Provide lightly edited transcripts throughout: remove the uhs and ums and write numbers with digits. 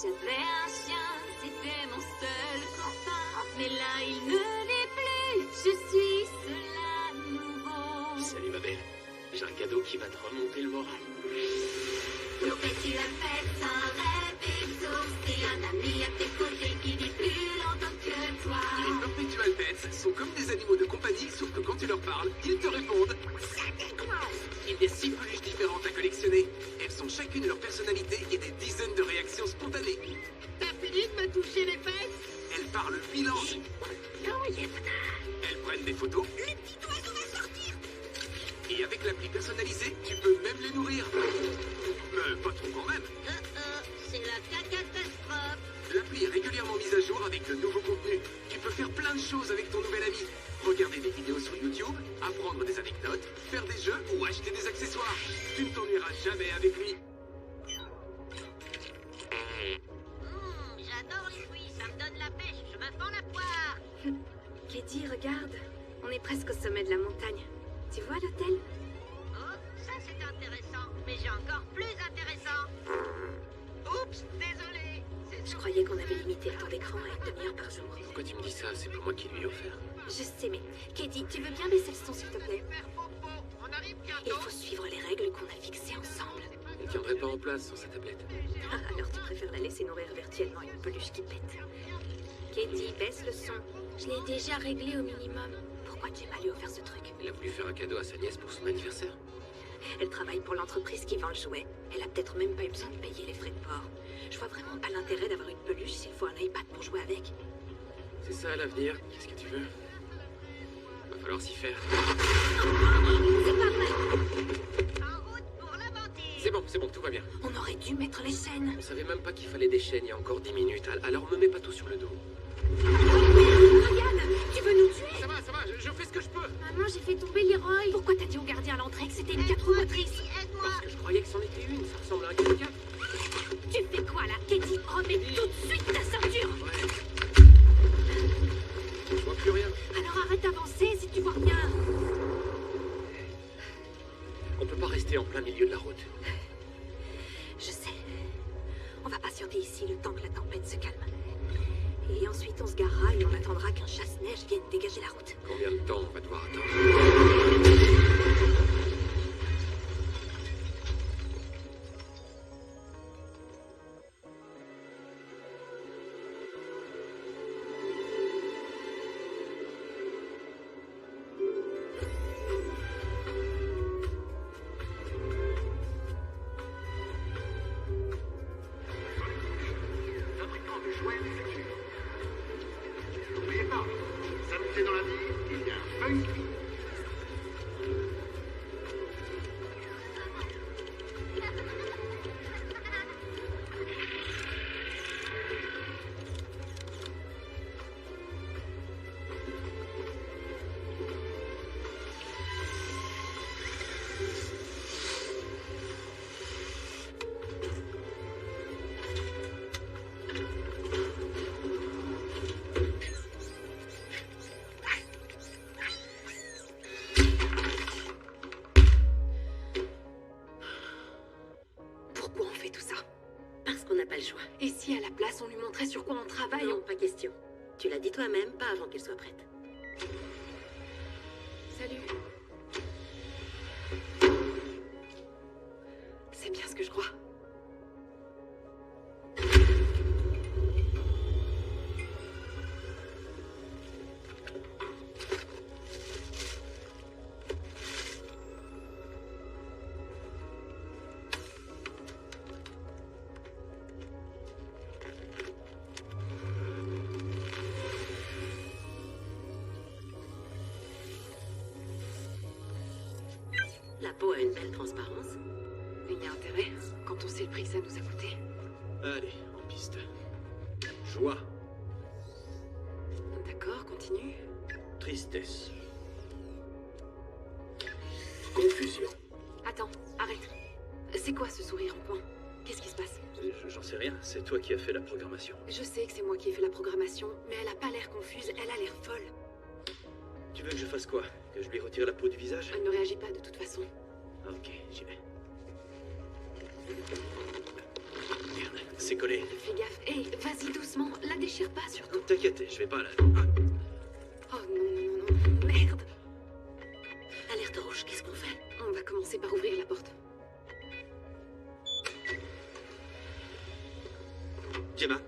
J'avais un chien, c'était mon seul copain. Mais là, il ne l'est plus. Je suis seule à nouveau. Salut ma belle. J'ai un cadeau qui va te remonter le moral. Nos petits lapins, un rêve exaucé. Un ami à tes côtés qui vit plus longtemps que toi. Les Perpetual Pets sont comme des animaux de compagnie, sauf que quand tu leur parles, ils te répondent. Ça décoiffe. Il y a 6 peluches différentes à collectionner. Elles ont chacune leur personnalité et des dizaines de réactions spontanées. T'as fini de me toucher les fesses? Elles parlent 1000 langues. Non, Yevna. Elles prennent des photos. Le petit oiseau va sortir. Et avec l'appli personnalisée, tu peux même les nourrir. Mais pas trop quand même. C'est la catastrophe. L'appli est régulièrement mise à jour avec de nouveaux contenus. Tu peux faire plein de choses avec ton nouvel ami. Regarder des vidéos sur YouTube, apprendre des anecdotes, faire des jeux ou acheter des accessoires. Tu ne t'ennuieras jamais avec lui. J'adore les fruits, ça me donne la pêche, je me fends la poire. Katie, regarde. On est presque au sommet de la montagne. Tu vois l'hôtel? Oh, ça c'est intéressant, mais j'ai encore plus intéressant. Oups, désolé. Je croyais qu'on avait limité le temps d'écran à une demi-heure par jour. Pourquoi tu me dis ça? C'est pour moi qui lui ai offert. Je sais, mais Katie, tu veux bien baisser le son, s'il te plaît? On arrive Il bientôt. faut suivre les règles qu'on a fixées ensemble. Elle ne tiendrait pas en place sans sa tablette. Ah, alors tu préfères la laisser nourrir virtuellement une peluche qui pète. Katie, baisse le son. Je l'ai déjà réglé au minimum. Pourquoi tu n'as pas lui offert ce truc? Elle a voulu faire un cadeau à sa nièce pour son anniversaire. Elle travaille pour l'entreprise qui vend le jouet. Elle a peut-être même pas eu besoin de payer les frais de port. Je vois vraiment pas l'intérêt d'avoir une peluche s'il faut un iPad pour jouer avec. C'est ça l'avenir. Qu'est-ce que tu veux? Va falloir s'y faire. C'est pas vrai! En route pour l'aventure. C'est bon, tout va bien. On aurait dû mettre les chaînes. On savait même pas qu'il fallait des chaînes il y a encore 10 minutes. Alors me mets pas tout sur le dos. Ryan, tu veux nous tuer? Ça va, je fais ce que je peux. Maman, j'ai fait tomber Leroy. Pourquoi t'as dit au gardien à l'entrée que c'était une 4 roues motrices? Aide-moi. Parce que je croyais que c'en était une. Ça ressemble à un 4x4. Tu fais quoi là, Katie? Remets tout de suite ta ceinture. Ouais. Je vois plus rien. Alors arrête d'avancer si tu vois rien. On peut pas rester en plein milieu de la route. Je sais. On va patienter ici le temps que la tempête se calme. Et ensuite on se garera et on attendra qu'un chasse-neige vienne dégager la route. Combien de temps on va devoir attendre? Fabricant de jouets du futur. N'oubliez pas, samedi dans la vie, il y a un feuille. Pourquoi on fait tout ça? Parce qu'on n'a pas le choix. Et si à la place on lui montrait sur quoi on travaille? Non, pas question. Tu l'as dit toi-même, pas avant qu'elle soit prête. Salut. C'est bien ce que je crois. La peau a une belle transparence. Il y a intérêt, quand on sait le prix que ça nous a coûté. Allez, en piste. Joie, D'accord, continue. tristesse, fusion. Attends, arrête. C'est quoi ce sourire en coin? Qu'est-ce qui se passe? J'en sais rien, c'est toi qui as fait la programmation. Je sais que c'est moi qui ai fait la programmation, mais elle a pas l'air confuse, elle a l'air folle. Tu veux que je fasse quoi? Que je lui retire la peau du visage? Elle ne réagit pas de toute façon. Ah, ok, j'y vais. Merde, c'est collé. Fais gaffe. Hé, vas-y doucement, la déchire pas surtout. T'inquiète, je vais pas là. Oh non, non, non, non, merde. Alerte rouge, qu'est-ce qu'on fait? On va commencer par ouvrir la porte. Gemma?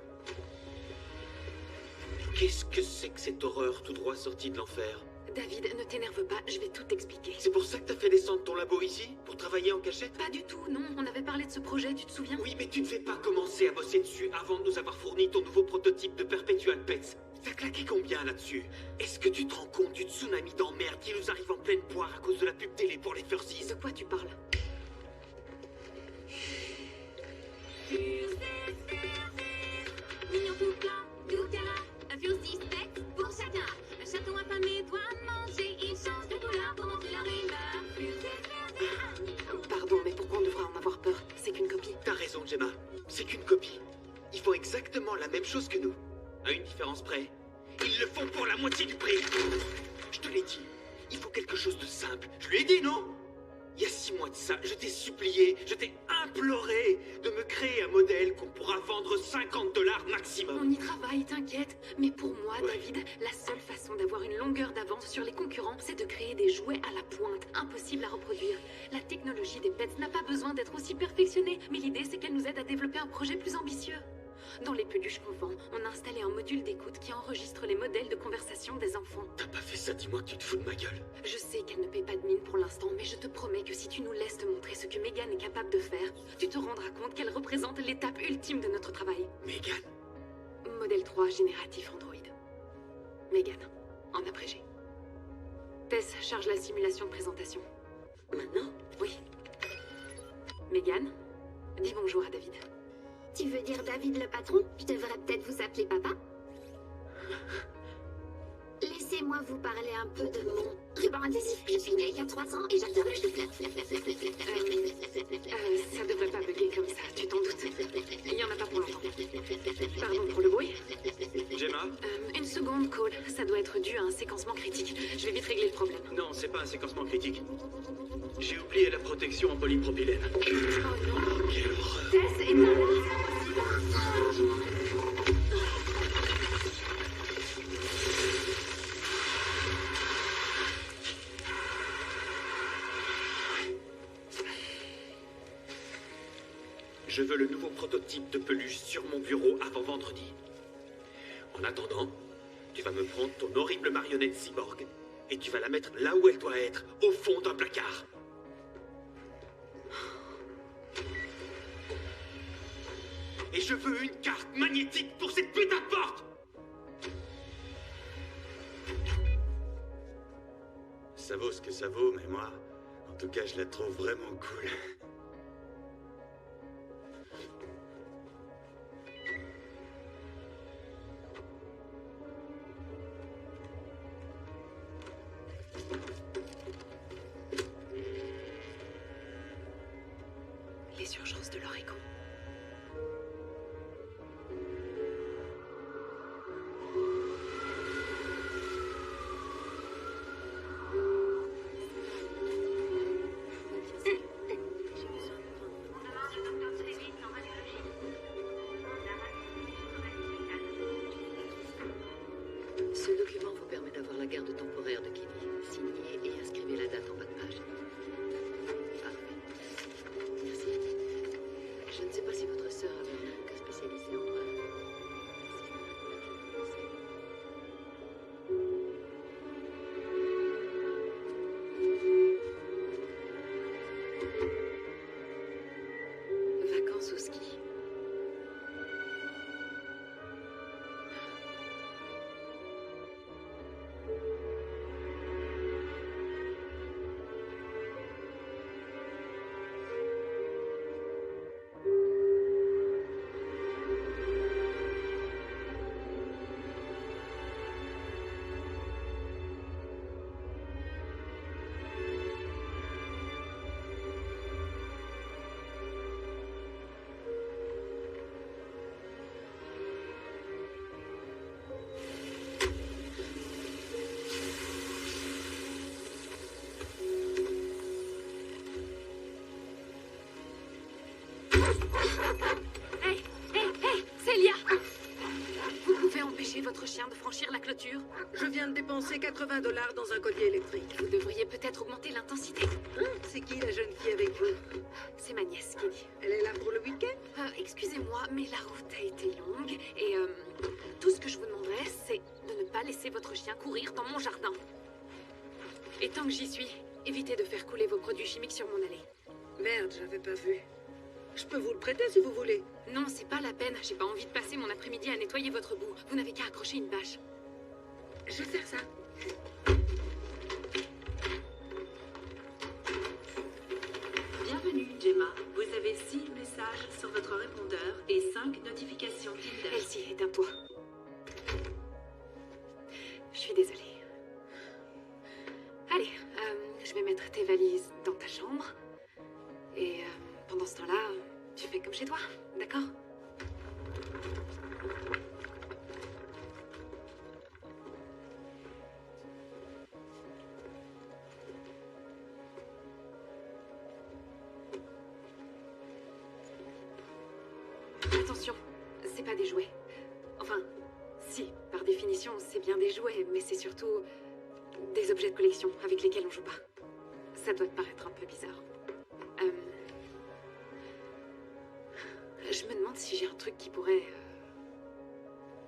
Qu'est-ce que c'est que cette horreur tout droit sortie de l'enfer? David, ne t'énerve pas, je vais tout expliquer. C'est pour ça que t'as fait descendre ton labo ici? Pour travailler en cachette? Pas du tout, non. On avait parlé de ce projet, tu te souviens? Oui, mais tu ne fais pas commencer à bosser dessus avant de nous avoir fourni ton nouveau prototype de Perpetual Pets. T'as claqué combien là-dessus? Est-ce que tu te rends compte du tsunami d'emmerde qui nous arrive en pleine poire à cause de la pub télé pour les Fursies? De quoi tu parles? Mignon tout plein, tout terrain, un fusée steak pour chacun. Un chaton affamé doit manger, il change de couleur pour montrer leur humeur. Pardon, mais pourquoi on devrait en avoir peur? C'est qu'une copie. T'as raison, Gemma. C'est qu'une copie. Ils font exactement la même chose que nous. À une différence près. Ils le font pour la moitié du prix. Je te l'ai dit. Il faut quelque chose de simple. Je lui ai dit, non? Il y a 6 mois de ça, je t'ai supplié, je t'ai imploré de me créer un modèle qu'on pourra vendre $50 maximum. On y travaille, t'inquiète. Mais pour moi, Ouais. David, la seule façon d'avoir une longueur d'avance sur les concurrents, c'est de créer des jouets à la pointe, impossible à reproduire. La technologie des pets n'a pas besoin d'être aussi perfectionnée, mais l'idée c'est qu'elle nous aide à développer un projet plus ambitieux. Dans les peluches qu'on vend, on a installé un module d'écoute qui enregistre les modèles de conversation des enfants. T'as pas fait ça, dis-moi que tu te fous de ma gueule. Je sais qu'elle ne paie pas de mine pour l'instant, mais je te promets que si tu nous laisses te montrer ce que Megan est capable de faire, tu te rendras compte qu'elle représente l'étape ultime de notre travail. Megan, Modèle 3 génératif Android. Megan, en abrégé. Tess, charge la simulation de présentation. Maintenant? Oui. Megan, dis bonjour à David. Tu veux dire David le patron? Je devrais peut-être vous appeler papa? Laissez-moi vous parler un peu de mon ruban adhésif. Je suis née il y a 3 ans et j'adore le chocolat. Ça devrait pas bugger comme ça, tu t'en doutes. Il y en a pas pour longtemps. Pardon pour le bruit. Gemma? Une seconde, Cole. Ça doit être dû à un séquencement critique. Je vais vite régler le problème. Non, c'est pas un séquencement critique. J'ai oublié la protection en polypropylène. Oh non. Quelle horreur. Tess, éteins-la. je veux le nouveau prototype de peluche sur mon bureau avant vendredi. En attendant, tu vas me prendre ton horrible marionnette cyborg et tu vas la mettre là où elle doit être, au fond d'un placard. Et je veux une carte magnétique pour cette putain de porte! Ça vaut ce que ça vaut, mais moi, en tout cas, je la trouve vraiment cool. Les urgences de l'Oregon. chien de franchir la clôture? Je viens de dépenser 80 $ dans un collier électrique. Vous devriez peut-être augmenter l'intensité. C'est qui la jeune fille avec vous? C'est ma nièce, Kelly. Elle est là pour le week-end? Excusez-moi, mais la route a été longue et tout ce que je vous demanderais, c'est de ne pas laisser votre chien courir dans mon jardin. Et tant que j'y suis, évitez de faire couler vos produits chimiques sur mon allée. Merde, j'avais pas vu. Je peux vous le prêter si vous voulez. Non, c'est pas la peine. J'ai pas envie de passer mon après-midi à nettoyer votre boue. Vous n'avez qu'à accrocher une bâche. Je vais faire ça. Bienvenue, Gemma. Vous avez 6 messages sur votre répondeur et 5 notifications Tinder. Elsie, éteins-toi. Je suis désolée. Allez, je vais mettre tes valises dans ta chambre. Et pendant ce temps-là, tu fais comme chez toi, d'accord? Attention, c'est pas des jouets. Enfin, si, par définition, c'est bien des jouets, mais c'est surtout des objets de collection avec lesquels on joue pas. Ça doit te paraître un peu bizarre. Je me demande si j'ai un truc qui pourrait...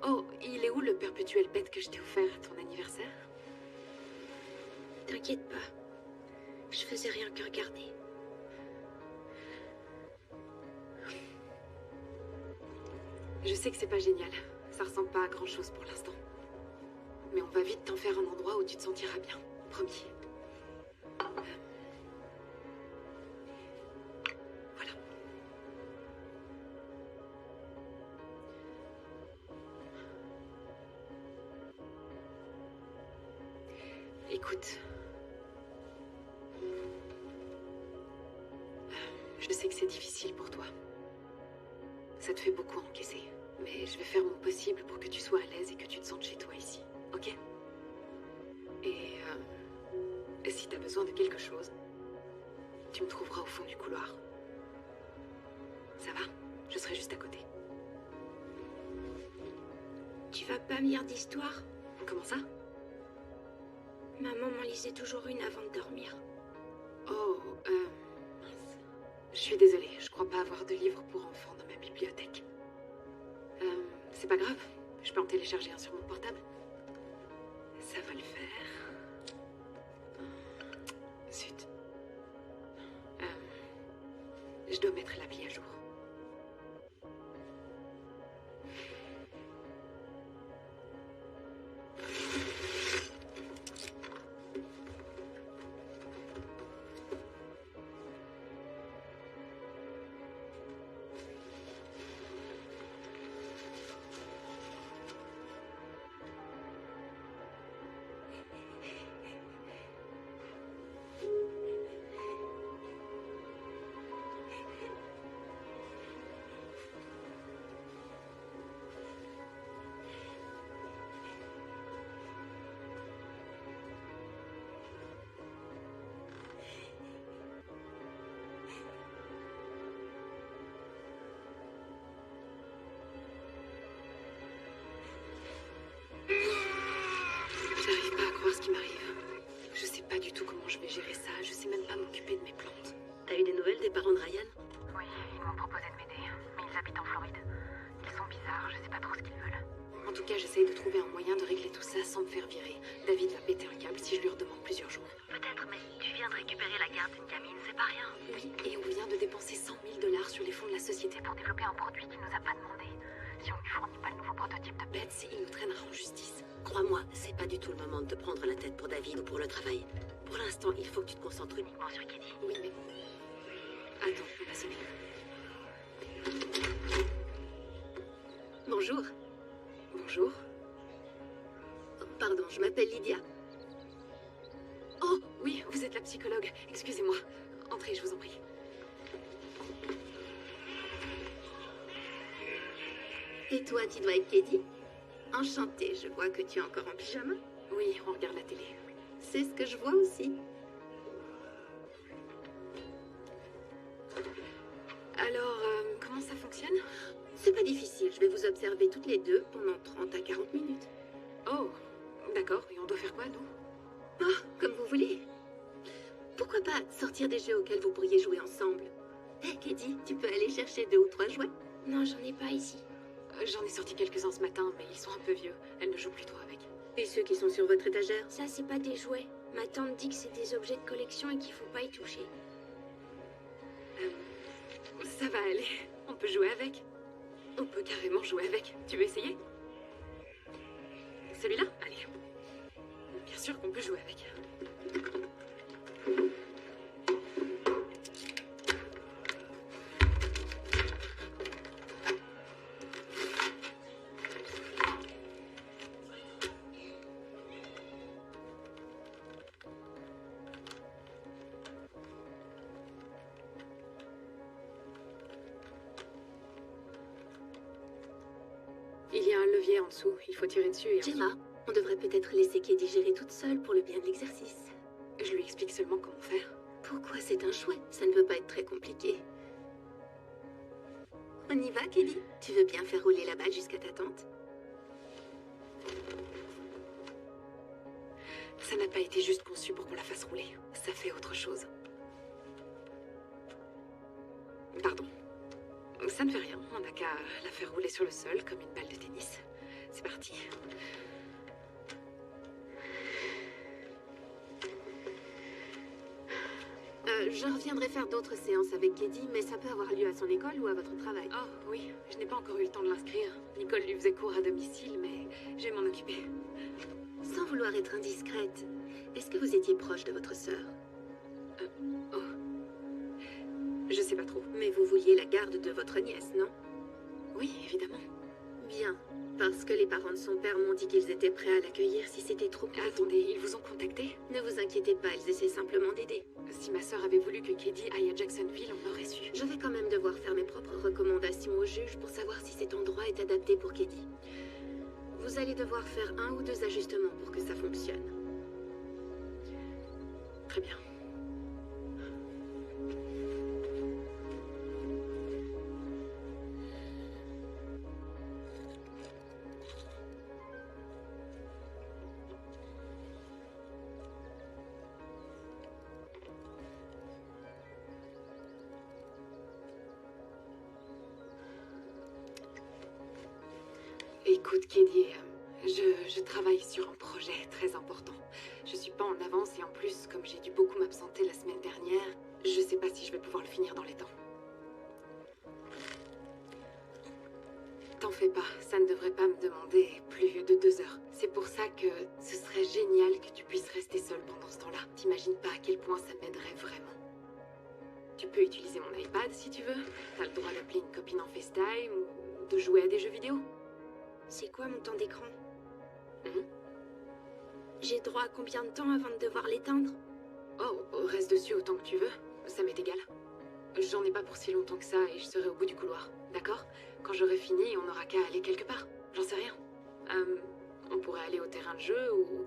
Oh, il est où le perpétuel pet que je t'ai offert à ton anniversaire? T'inquiète pas. Je faisais rien que regarder. Je sais que c'est pas génial. Ça ressemble pas à grand chose pour l'instant. Mais on va vite t'en faire un endroit où tu te sentiras bien. Promis. Voilà. Écoute. Je sais que c'est difficile pour toi. Ça te fait beaucoup encaisser. Mais je vais faire mon possible pour que tu sois à l'aise et que tu te sentes chez toi ici. Ok? Et si t'as besoin de quelque chose, tu me trouveras au fond du couloir. Ça va? Je serai juste à côté. Tu vas pas me lire d'histoire? Comment ça? Maman m'en lisait toujours une avant de dormir. Oh, mince. Je suis désolée, je crois pas avoir de livre pour enfants dans ma bibliothèque. C'est pas grave, je peux en télécharger un sur mon portable. Ça va le faire. Zut. Je dois mettre l'appli à jour. J'arrive pas à croire ce qui m'arrive. Je sais pas du tout comment je vais gérer ça. Je sais même pas m'occuper de mes plantes. T'as eu des nouvelles des parents de Ryan? Oui, ils m'ont proposé de m'aider. Mais ils habitent en Floride. Ils sont bizarres, je sais pas trop ce qu'ils veulent. En tout cas, j'essaye de trouver un moyen de régler tout ça sans me faire virer. David va péter un câble si je lui redemande plusieurs jours. Peut-être, mais tu viens de récupérer la garde d'une gamine, c'est pas rien. Oui, et on vient de dépenser 100 000 $ sur les fonds de la société pour développer un produit qu'il nous a pas demandé. Si on lui fournit pas le nouveau prototype de Betsy, il nous traînera en justice. Crois-moi, c'est pas du tout le moment de te prendre la tête pour David ou pour le travail. Pour l'instant, il faut que tu te concentres uniquement sur Kelly. Oui, mais... Attends, on va sonner. Bonjour. Bonjour. Oh, pardon, je m'appelle Lydia. Oh, oui, vous êtes la psychologue. Excusez-moi. Entrez, je vous en prie. Et toi, tu dois être Katie? Enchantée, je vois que tu es encore en pyjama. Oui, on regarde la télé. C'est ce que je vois aussi. Alors, comment ça fonctionne? C'est pas difficile, je vais vous observer toutes les deux pendant 30 à 40 minutes. Oh, d'accord. Et on doit faire quoi, nous? Oh, comme vous voulez. Pourquoi pas sortir des jeux auxquels vous pourriez jouer ensemble? Hé, Katie, tu peux aller chercher 2 ou 3 jouets? Non, j'en ai pas ici. J'en ai sorti quelques-uns ce matin, mais ils sont un peu vieux. Elle ne joue plus trop avec. Et ceux qui sont sur votre étagère? Ça, c'est pas des jouets. Ma tante dit que c'est des objets de collection et qu'il faut pas y toucher. Ça va aller. On peut jouer avec. On peut carrément jouer avec. Tu veux essayer? Celui-là? Allez. Bien sûr qu'on peut jouer avec. Il y a un levier en dessous, il faut tirer dessus et... Gemma, on devrait peut-être laisser Katie gérer toute seule pour le bien de l'exercice. Je lui explique seulement comment faire. Pourquoi c'est un chouette? Ça ne peut pas être très compliqué. On y va, Katie? Tu veux bien faire rouler la balle jusqu'à ta tante? Ça n'a pas été juste conçu pour qu'on la fasse rouler. Ça fait autre chose. Pardon. Ça ne fait rien, on n'a qu'à la faire rouler sur le sol comme une balle de tennis. C'est parti. Je reviendrai faire d'autres séances avec Katie, mais ça peut avoir lieu à son école ou à votre travail. Oh oui, je n'ai pas encore eu le temps de l'inscrire. Nicole lui faisait cours à domicile, mais je vais m'en occuper. Sans vouloir être indiscrète, est-ce que vous étiez proche de votre sœur? Oh. Je sais pas trop. Mais vous vouliez la garde de votre nièce, non? Oui, évidemment. Bien, parce que les parents de son père m'ont dit qu'ils étaient prêts à l'accueillir si c'était trop pour vous. Attendez, ils vous ont contacté? Ne vous inquiétez pas, ils essaient simplement d'aider. Si ma sœur avait voulu que Katie aille à Jacksonville, on l'aurait su. Je vais quand même devoir faire mes propres recommandations au juge pour savoir si cet endroit est adapté pour Katie. Vous allez devoir faire 1 ou 2 ajustements pour que ça fonctionne. Très bien. Écoute, Katie, je travaille sur un projet très important. Je suis pas en avance et en plus, comme j'ai dû beaucoup m'absenter la semaine dernière, je sais pas si je vais pouvoir le finir dans les temps. T'en fais pas, ça ne devrait pas me demander plus de 2 heures. C'est pour ça que ce serait génial que tu puisses rester seule pendant ce temps-là. T'imagines pas à quel point ça m'aiderait vraiment. Tu peux utiliser mon iPad si tu veux. T'as le droit d'appeler une copine en FaceTime ou de jouer à des jeux vidéo. C'est quoi mon temps d'écran? Mhm. J'ai droit à combien de temps avant de devoir l'éteindre? Oh, reste dessus autant que tu veux. Ça m'est égal. J'en ai pas pour si longtemps que ça et je serai au bout du couloir. D'accord? Quand j'aurai fini, on n'aura qu'à aller quelque part. J'en sais rien. On pourrait aller au terrain de jeu ou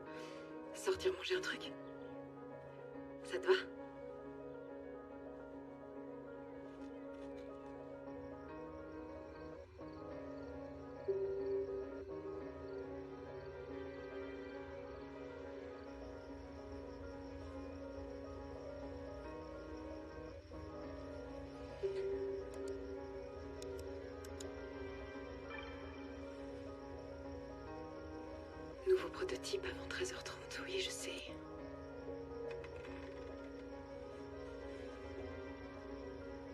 sortir manger un truc. Ça te va? Nouveau prototype avant 13h30, oui, je sais.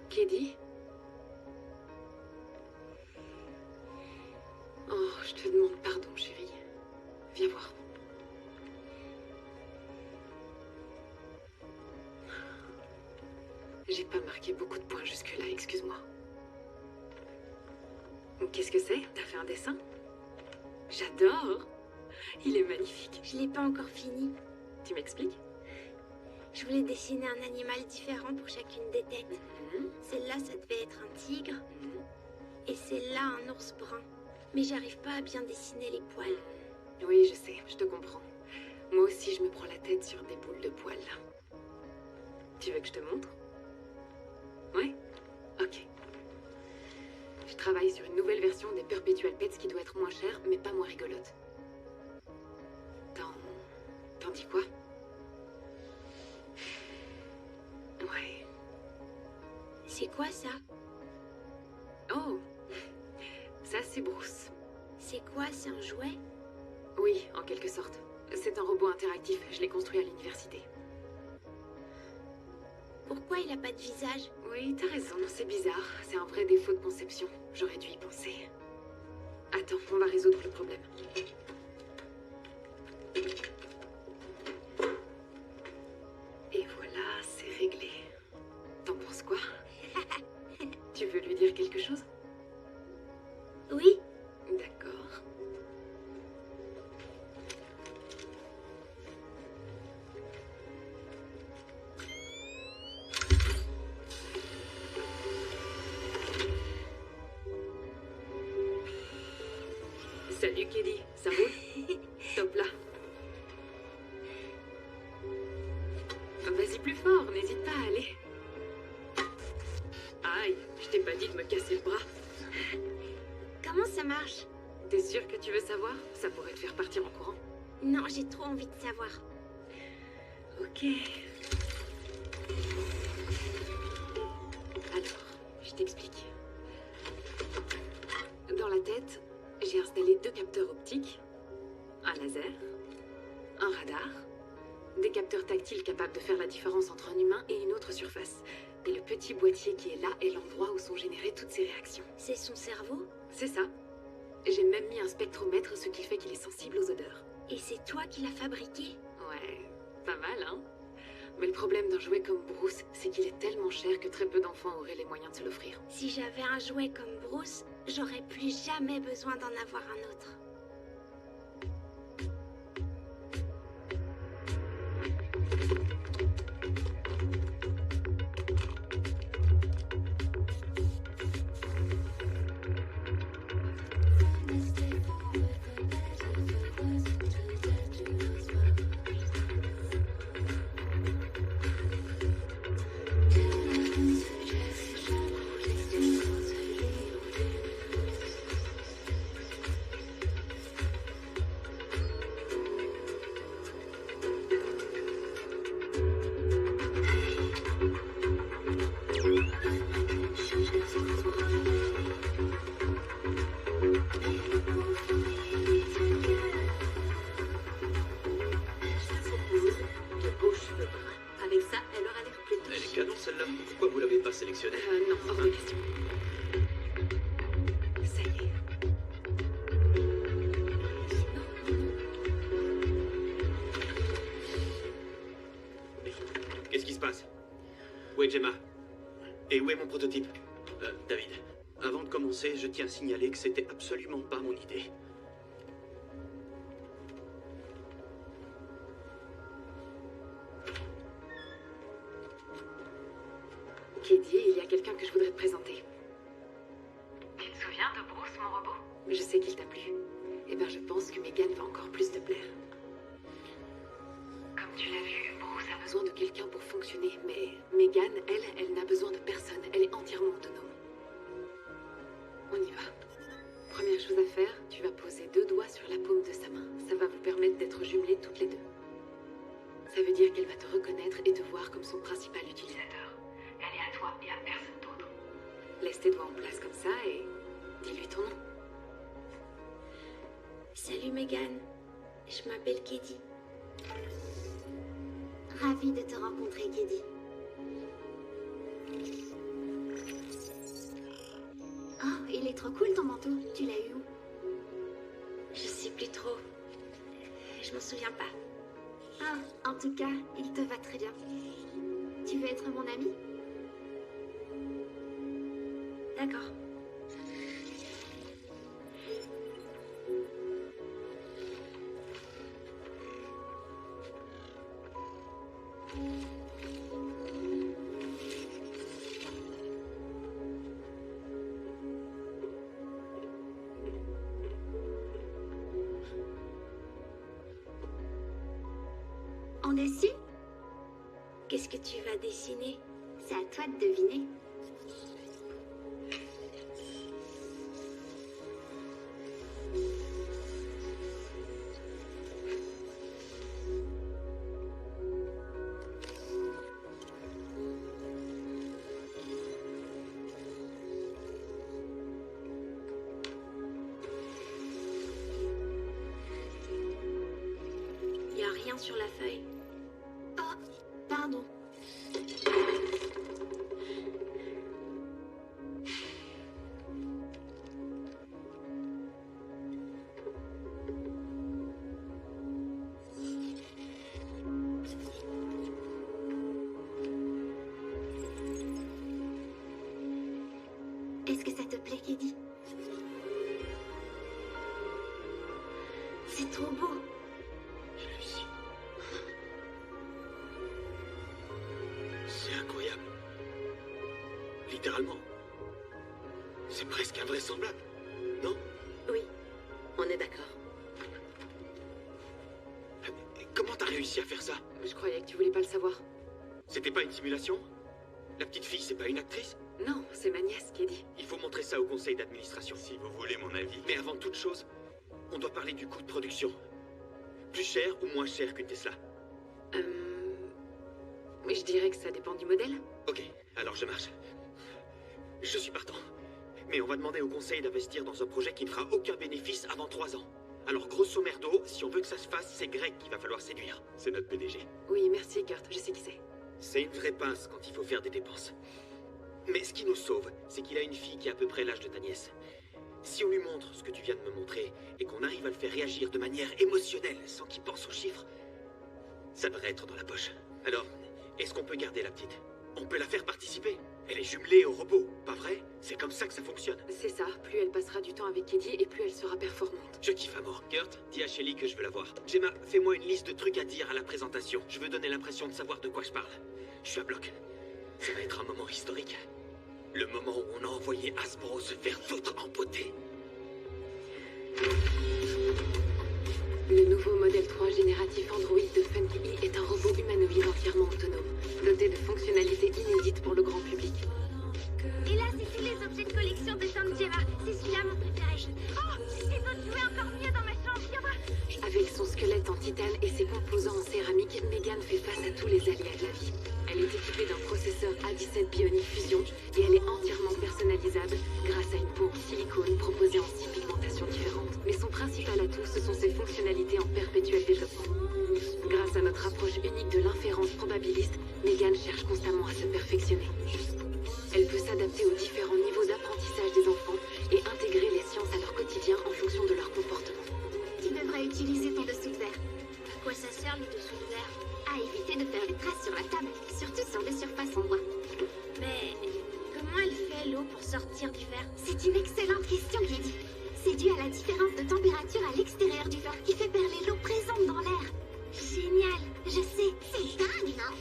Katie? Oh, je te demande pardon, chérie. Viens voir. J'ai pas marqué beaucoup de points jusque-là, excuse-moi. Qu'est-ce que c'est? T'as fait un dessin? J'adore! Il est magnifique. Je l'ai pas encore fini. Tu m'expliques? Je voulais dessiner un animal différent pour chacune des têtes. Mhm. Celle-là, ça devait être un tigre. Mhm. Et celle-là, un ours brun. Mais j'arrive pas à bien dessiner les poils. Oui, je sais, je te comprends. Moi aussi, je me prends la tête sur des boules de poils. Tu veux que je te montre? Ouais? Ok. Je travaille sur une nouvelle version des Perpetual Pets qui doit être moins chère, mais pas moins rigolote. dit quoi? Ouais. C'est quoi ça? Oh, ça c'est Bruce. C'est quoi, c'est un jouet? Oui, en quelque sorte. C'est un robot interactif, je l'ai construit à l'université. Pourquoi il a pas de visage? Oui, t'as raison, c'est bizarre. C'est un vrai défaut de conception. J'aurais dû y penser. Attends, on va résoudre le problème. Et voilà, c'est réglé. T'en penses quoi? Tu veux lui dire quelque chose? Oui? D'accord. Salut Kelly, ça roule? Top là. Vas-y plus fort, n'hésite pas à aller. Aïe, je t'ai pas dit de me casser le bras. Comment ça marche? T'es sûr que tu veux savoir? Ça pourrait te faire partir en courant. Non, j'ai trop envie de savoir. Ok. Alors, je t'explique. Dans la tête, j'ai installé 2 capteurs optiques, un laser, un radar, des capteurs tactiles capables de faire la différence entre un humain et une autre surface. Et le petit boîtier qui est là est l'endroit où sont générées toutes ces réactions. C'est son cerveau? C'est ça. J'ai même mis un spectromètre, ce qui fait qu'il est sensible aux odeurs. Et c'est toi qui l'as fabriqué? Ouais, pas mal, hein? Mais le problème d'un jouet comme Bruce, c'est qu'il est tellement cher que très peu d'enfants auraient les moyens de se l'offrir. Si j'avais un jouet comme Bruce, j'aurais plus jamais besoin d'en avoir un autre. Non, hors de question. Ça y est. Qu'est-ce qui se passe? Où est Gemma? Et où est mon prototype? David, avant de commencer, je tiens à signaler que c'était absolument pas mon idée. Keddy, il y a quelqu'un que je voudrais te présenter. Tu te souviens de Bruce, mon robot? Je sais qu'il t'a plu. Eh ben, je pense que Megan va encore plus te plaire. Comme tu l'as vu, Bruce a besoin de quelqu'un pour fonctionner, mais Megan, elle n'a besoin de personne. Elle est entièrement autonome. On y va. Première chose à faire, tu vas poser 2 doigts sur la paume de sa main. Ça va vous permettre d'être jumelées toutes les 2. Ça veut dire qu'elle va te reconnaître et te voir comme son principal utilisateur. Elle est à toi et à personne d'autre. Laisse tes doigts en place comme ça et dis-lui ton nom. Salut Megan, je m'appelle Keddy. Ravie de te rencontrer, Keddy. Oh, il est trop cool ton manteau. Tu l'as eu où? Je sais plus trop. Je m'en souviens pas. Ah, en tout cas, il te va très bien. Tu veux être mon ami? D'accord. On dessine? Qu'est-ce que tu vas dessiner? C'est à toi de deviner. rien sur la feuille. Oh, pardon. Est-ce que ça te plaît, Kedi? C'est trop beau. J'ai réussi. C'est incroyable. Littéralement. C'est presque invraisemblable, non? Oui, on est d'accord. Comment t'as réussi à faire ça? Je croyais que tu voulais pas le savoir. C'était pas une simulation? La petite fille, c'est pas une actrice? Non, c'est ma nièce qui dit. Il faut montrer ça au conseil d'administration. Si vous voulez mon avis. Mais avant toute chose, on doit parler du coût de production. Plus cher ou moins cher qu'une Tesla? Mais je dirais que ça dépend du modèle. Ok, alors je marche. Je suis partant. Mais on va demander au conseil d'investir dans un projet qui ne fera aucun bénéfice avant 3 ans. Alors grosso merdo, si on veut que ça se fasse, c'est Greg qu'il va falloir séduire. C'est notre PDG. Oui, merci Kurt, je sais qui c'est. C'est une vraie pince quand il faut faire des dépenses. Mais ce qui nous sauve, c'est qu'il a une fille qui a à peu près l'âge de ta nièce. Si on lui montre ce que tu viens de me montrer, et qu'on arrive à le faire réagir de manière émotionnelle, sans qu'il pense aux chiffres, ça devrait être dans la poche. Alors, est-ce qu'on peut garder la petite? On peut la faire participer. Elle est jumelée au robot, pas vrai? C'est comme ça que ça fonctionne. C'est ça, plus elle passera du temps avec Kedi et plus elle sera performante. Je kiffe à mort. Kurt, dis à Shelly que je veux la voir. Gemma, fais-moi une liste de trucs à dire à la présentation. Je veux donner l'impression de savoir de quoi je parle. Je suis à bloc. Ça va être un moment historique. Le moment où on a envoyé Hasbro se faire foutre en beauté. Le nouveau modèle 3 génératif Android de Funky E est un robot humanoïde entièrement autonome, doté de fonctionnalités inédites pour le grand public. Et là, c'est tous les objets de collection de Tom Gemma. C'est celui-là mon préféré. Oh, et d'autres jouets encore mieux dans ma chambre. Viens voir. Avec son squelette en titane et ses composants en céramique, Megan fait face à tous les aléas de la vie. Elle est équipée d'un processeur A17 Bionic Fusion et elle est entièrement personnalisable grâce à une peau en silicone proposée en 6 pigmentations différentes. Mais son principal atout, ce sont ses fonctionnalités en perpétuel développement. Grâce à notre approche unique de l'inférence probabiliste, Megan cherche constamment à se perfectionner. Elle peut s'adapter aux différents niveaux d'apprentissage des enfants et intégrer les sciences à leur quotidien en fonction de leur comportement. Tu devrais utiliser ton dessous de verre. À quoi ça sert le dessous de verre? À éviter de faire des traces sur la table, surtout sur des surfaces en bois. Mais comment elle fait l'eau pour sortir du verre? C'est une excellente question, Kedi. C'est dû à la différence de température à l'extérieur du verre qui fait perler l'eau présente dans l'air. Génial, je sais, c'est dingue, non?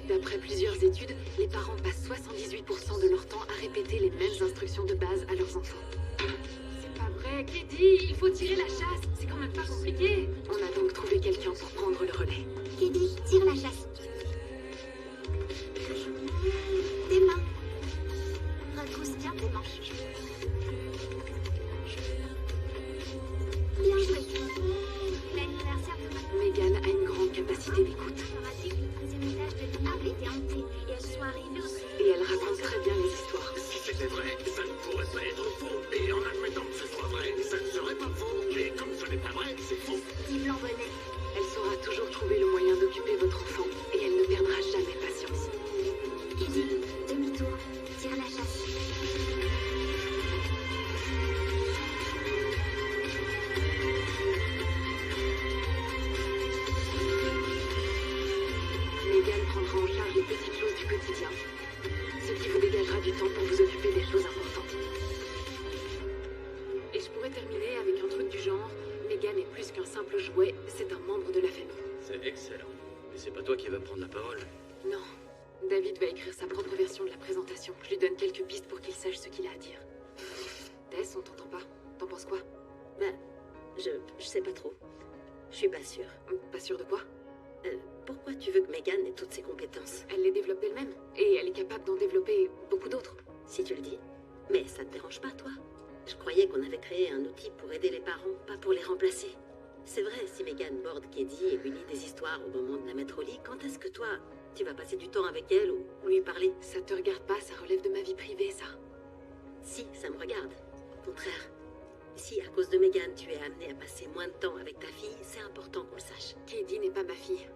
D'après plusieurs études, les parents passent 78% de leur temps à répéter les mêmes instructions de base à leurs enfants. C'est pas vrai, Kedi, il faut tirer la chasse, c'est quand même pas compliqué. On a donc trouvé quelqu'un pour prendre le relais. Kedi, tire la chasse. Tes mains. Retrousse bien tes manches. Bien joué. L'anniversaire de ma Megan a une grande capacité d'écoute. Et elle raconte très bien les histoires. Si c'était vrai, ça ne pourrait pas être faux. Et en admettant que ce soit vrai, ça ne serait pas faux. Et comme ce n'est pas vrai, c'est faux. Yves Lambonnet. Elle saura toujours trouver le moyen d'occuper votre enfant et elle ne perdra jamais patience. Kedi, demi-tour. Tire la chasse. Megan prendra en charge les petites choses du quotidien, ce qui vous dégagera du temps pour vous occuper des choses importantes. Et je pourrais terminer avec un truc du genre, Megan est plus qu'un simple jouet, c'est un membre de la famille. C'est excellent. Mais c'est pas toi qui vas prendre la parole. Non, David va écrire sa propre version de la présentation. Je lui donne quelques pistes pour qu'il sache ce qu'il a à dire. Tess, on t'entend pas. T'en penses quoi? Ben, je sais pas trop. Je suis pas sûre. Pas sûr de quoi? Pourquoi tu veux que Megan ait toutes ses compétences? Elle les développe d'elle-même, et elle est capable d'en développer beaucoup d'autres. Si tu le dis. Mais ça te dérange pas, toi? Je croyais qu'on avait créé un outil pour aider les parents, pas pour les remplacer. C'est vrai, si Megan borde Kedi et lui lit des histoires au moment de la mettre au lit, quand est-ce que toi, tu vas passer du temps avec elle ou lui parler? Ça te regarde pas, ça relève de ma vie privée, ça. Si, ça me regarde. Au contraire. Si à cause de Megan, tu es amené à passer moins de temps avec ta fille, c'est important qu'on le sache. Katie n'est pas ma fille.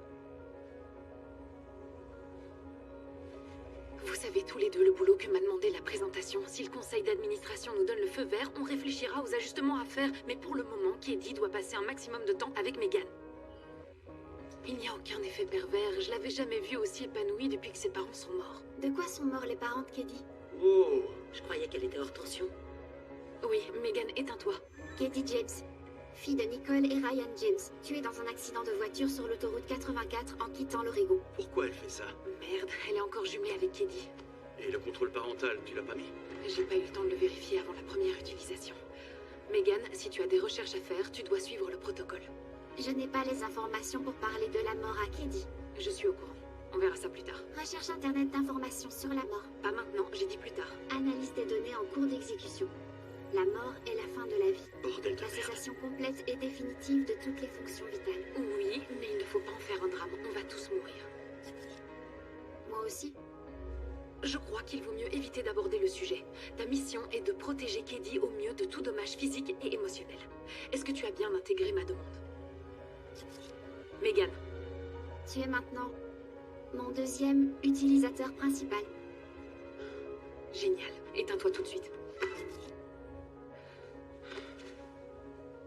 Vous savez tous les deux le boulot que m'a demandé la présentation. Si le conseil d'administration nous donne le feu vert, on réfléchira aux ajustements à faire. Mais pour le moment, Katie doit passer un maximum de temps avec Megan. Il n'y a aucun effet pervers. Je l'avais jamais vue aussi épanouie depuis que ses parents sont morts. De quoi sont morts les parents de Katie? Oh, Je croyais qu'elle était hors tension. Oui, Megan, éteins-toi. Katie James, fille de Nicole et Ryan James, tuée dans un accident de voiture sur l'autoroute 84 en quittant l'Oregon. pourquoi elle fait ça? Merde, elle est encore jumelée avec Katie. Et le contrôle parental, tu l'as pas mis? J'ai pas eu le temps de le vérifier avant la première utilisation. Megan, si tu as des recherches à faire, tu dois suivre le protocole. Je n'ai pas les informations pour parler de la mort à Katie. Je suis au courant. On verra ça plus tard. Recherche internet d'informations sur la mort. Pas maintenant, j'ai dit plus tard. Analyse des données en cours d'exécution. La mort est la fin de la vie. Bordel de La merde. cessation complète et définitive de toutes les fonctions vitales. Oui, mais il ne faut pas en faire un drame. On va tous mourir. Moi aussi. Je crois qu'il vaut mieux éviter d'aborder le sujet. Ta mission est de protéger Katie au mieux de tout dommage physique et émotionnel. Est-ce que tu as bien intégré ma demande? Megan, Tu es maintenant mon deuxième utilisateur principal. génial. Éteins-toi tout de suite.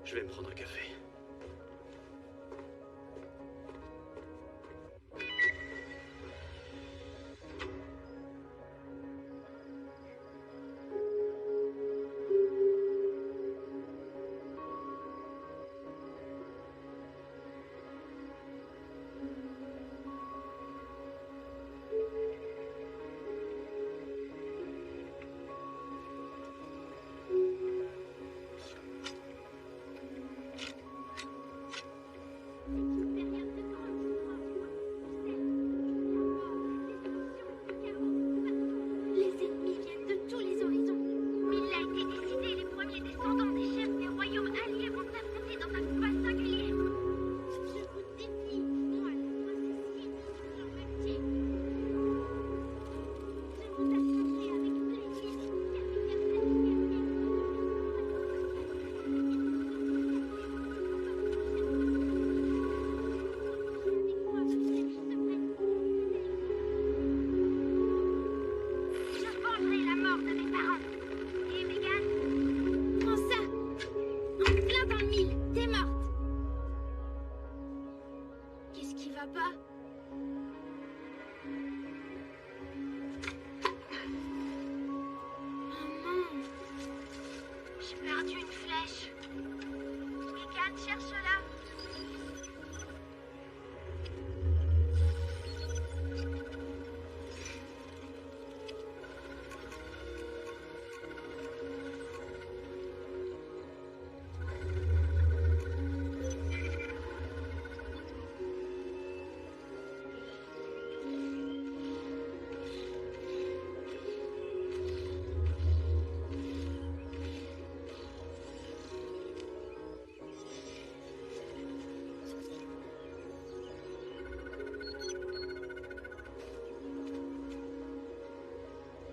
Je vais me prendre un café. Les ennemis viennent de tous les horizons. Il a été décidé, les premiers descendants des chefs des royaumes alliés vont s'affronter dans un combat singulier. Je vous défie, moi, le processus de leur métier. Je vous affronterai avec plaisir, car personne n'est Je vendrai la mort de mes parents. Et Megan, prends ça. En plein dans le mille, t'es morte. Qu'est-ce qui va pas? Maman, j'ai perdu une flèche. Megan, cherche-la.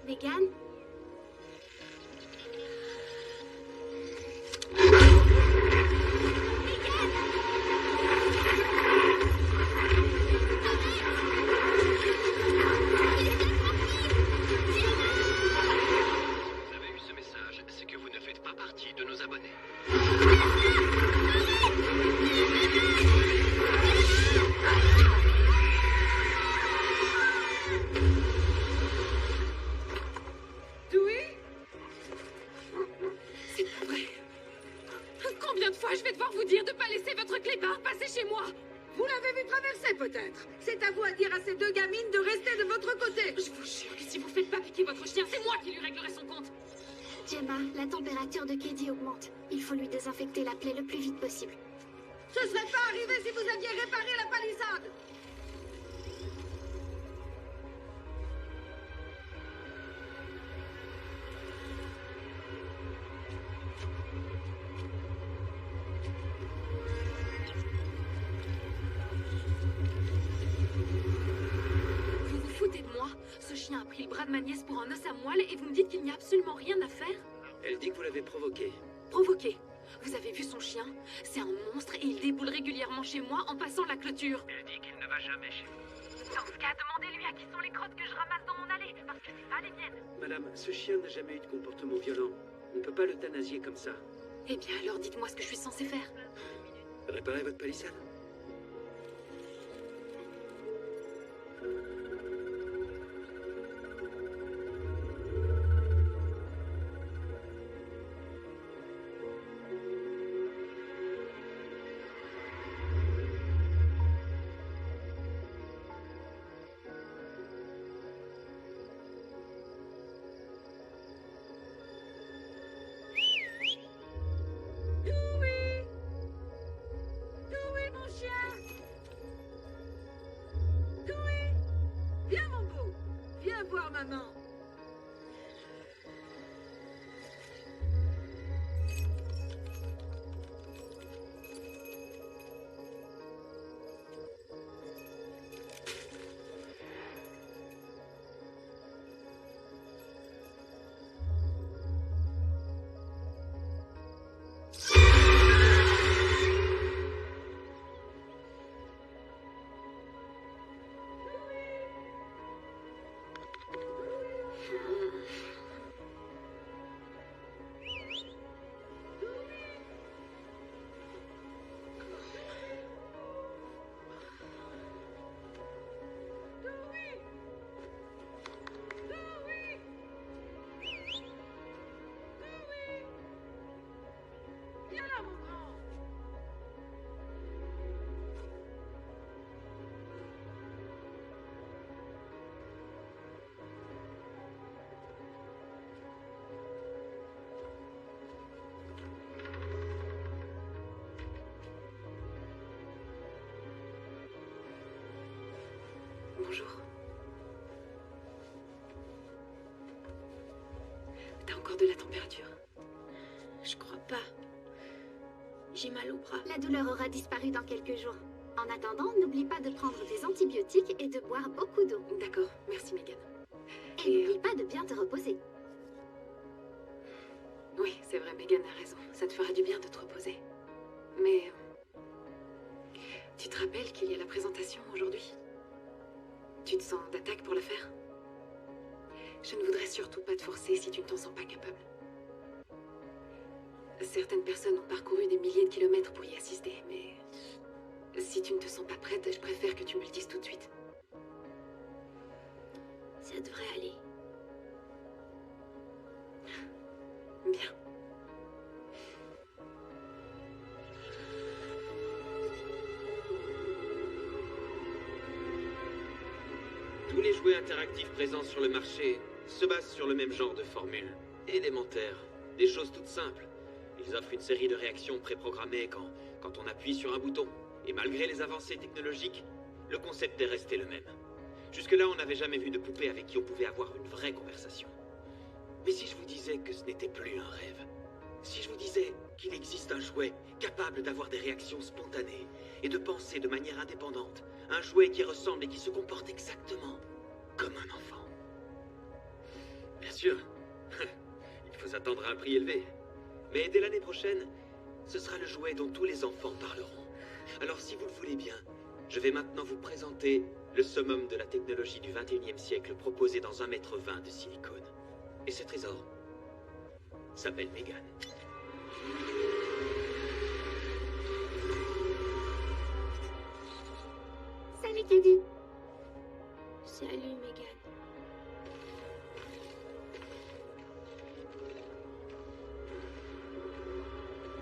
Megan? Vous avez eu ce message, c'est que vous ne faites pas partie de nos abonnés. Dewey? C'est pas vrai. Combien de fois je vais devoir vous dire de pas laisser votre clébard passer chez moi? Vous l'avez vu traverser peut-être. C'est à vous à dire à ces deux gamines de rester de votre côté. Je vous jure que si vous faites pas piquer votre chien, c'est moi qui lui réglerai son compte. Gemma, la température de Katie augmente. Il faut lui désinfecter la plaie le plus vite possible. Ce serait pas arrivé si vous aviez réparé la palissade. Vous vous foutez de moi? Ce chien a pris le bras de ma nièce pour un os à moelle et vous me dites qu'il n'y a absolument rien à faire? Elle dit que vous l'avez provoqué. Provoqué. Vous avez vu son chien? C'est un monstre et il déboule régulièrement chez moi en passant la clôture. Il dit qu'il ne va jamais chez vous. Dans ce cas, demandez-lui à qui sont les crottes que je ramasse dans mon allée, parce que c'est pas les miennes. Madame, ce chien n'a jamais eu de comportement violent. On ne peut pas l'euthanasier comme ça. Eh bien alors dites-moi ce que je suis censée faire. Réparez votre palissade. maman. Bonjour. T'as encore de la température? Je crois pas. J'ai mal au bras. La douleur aura disparu dans quelques jours. En attendant, n'oublie pas de prendre des antibiotiques et de boire beaucoup d'eau. D'accord, merci Megan. Et n'oublie pas de bien te reposer. Oui, c'est vrai, Megan a raison. Ça te fera du bien de te reposer. Mais... tu te rappelles qu'il y a la présentation aujourd'hui? Tu te sens d'attaque pour le faire? Je ne voudrais surtout pas te forcer si tu ne t'en sens pas capable. Certaines personnes ont parcouru des milliers de kilomètres pour y assister, mais... si tu ne te sens pas prête, je préfère que tu me le dises tout de suite. Ça devrait aller. Bien. Tous les jouets interactifs présents sur le marché se basent sur le même genre de formule. Élémentaire. Des choses toutes simples. Ils offrent une série de réactions préprogrammées quand on appuie sur un bouton. Et malgré les avancées technologiques, le concept est resté le même. Jusque-là, on n'avait jamais vu de poupée avec qui on pouvait avoir une vraie conversation. Mais si je vous disais que ce n'était plus un rêve, si je vous disais qu'il existe un jouet capable d'avoir des réactions spontanées et de penser de manière indépendante, un jouet qui ressemble et qui se comporte exactement comme un enfant. Bien sûr, il faut s'attendre à un prix élevé. Mais dès l'année prochaine, ce sera le jouet dont tous les enfants parleront. Alors si vous le voulez bien, je vais maintenant vous présenter le summum de la technologie du 21e siècle proposé dans 1,20 m de silicone. Et ce trésor s'appelle Megan. Salut Teddy. Salut Megan.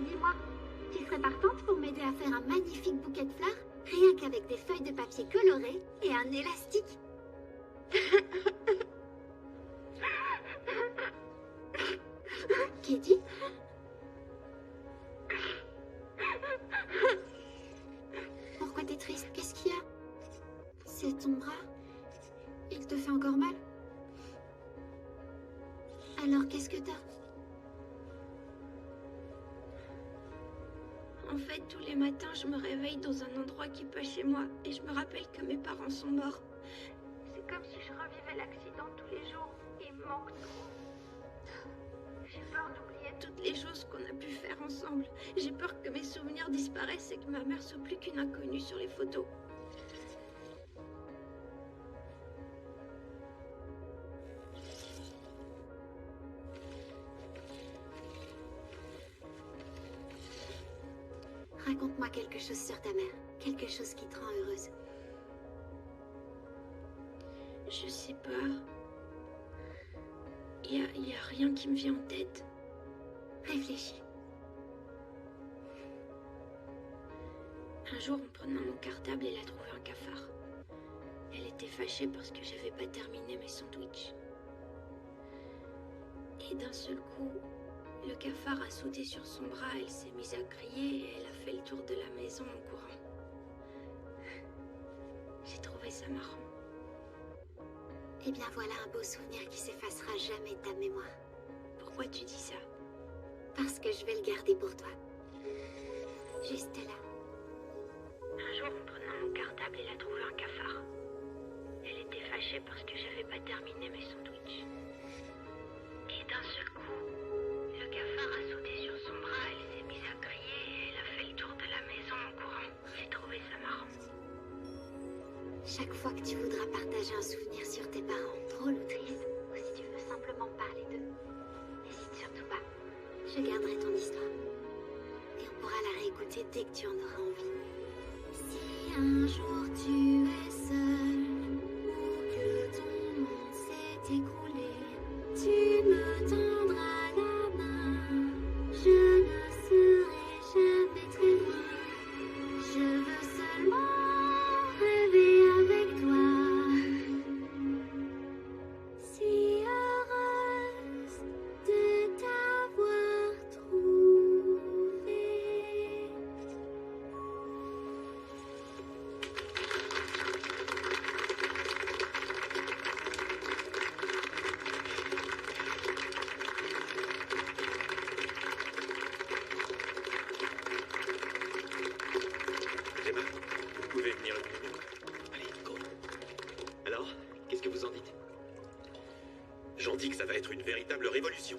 Dis-moi, tu serais partante pour m'aider à faire un magnifique bouquet de fleurs, rien qu'avec des feuilles de papier colorées et un élastique? Kitty? Pourquoi t'es triste? Qu'est-ce qu'il y a? C'est ton bras? Il te fait encore mal? Alors qu'est-ce que t'as? En fait, tous les matins, je me réveille dans un endroit qui n'est pas chez moi et je me rappelle que mes parents sont morts. C'est comme si je revivais l'accident tous les jours. Il me manque trop. J'ai peur d'oublier à toutes les choses qu'on a pu faire ensemble. J'ai peur que mes souvenirs disparaissent et que ma mère soit plus qu'une inconnue sur les photos. Raconte-moi quelque chose sur ta mère. Quelque chose qui te rend heureuse. Je sais pas. Y a rien qui me vient en tête. Réfléchis. Un jour, en prenant mon cartable, elle a trouvé un cafard. Elle était fâchée parce que j'avais pas terminé mes sandwichs. Et d'un seul coup, le cafard a sauté sur son bras, elle s'est mise à crier et elle a fait le tour de la maison en courant. J'ai trouvé ça marrant. Eh bien voilà un beau souvenir qui s'effacera jamais de ta mémoire. Pourquoi tu dis ça? Parce que je vais le garder pour toi. Juste là. Un jour, en prenant mon cartable, elle a trouvé un cafard. Elle était fâchée parce que j'avais pas terminé mes sandwichs. Et d'un seul coup, le cafard a sauté sur son bras, elle s'est mise à crier et elle a fait le tour de la maison en courant. J'ai trouvé ça marrant. Chaque fois que tu voudras partager un souvenir sur tes parents, drôle ou triste, ou si tu veux simplement parler d'eux, n'hésite surtout pas. Je garderai ton histoire. Et on pourra la réécouter dès que tu en auras envie. Si un jour tu es seul, ou que ton monde s'est écroulé, tu me tendras la main. Je ne serai jamais très loin. Je veux seulement rêver avec toi. Si heureuse de t'avoir trouvé. Gemma, vous pouvez venir le plus vite. Allez, go. Alors, qu'est-ce que vous en dites? J'en dis que ça va être une véritable révolution.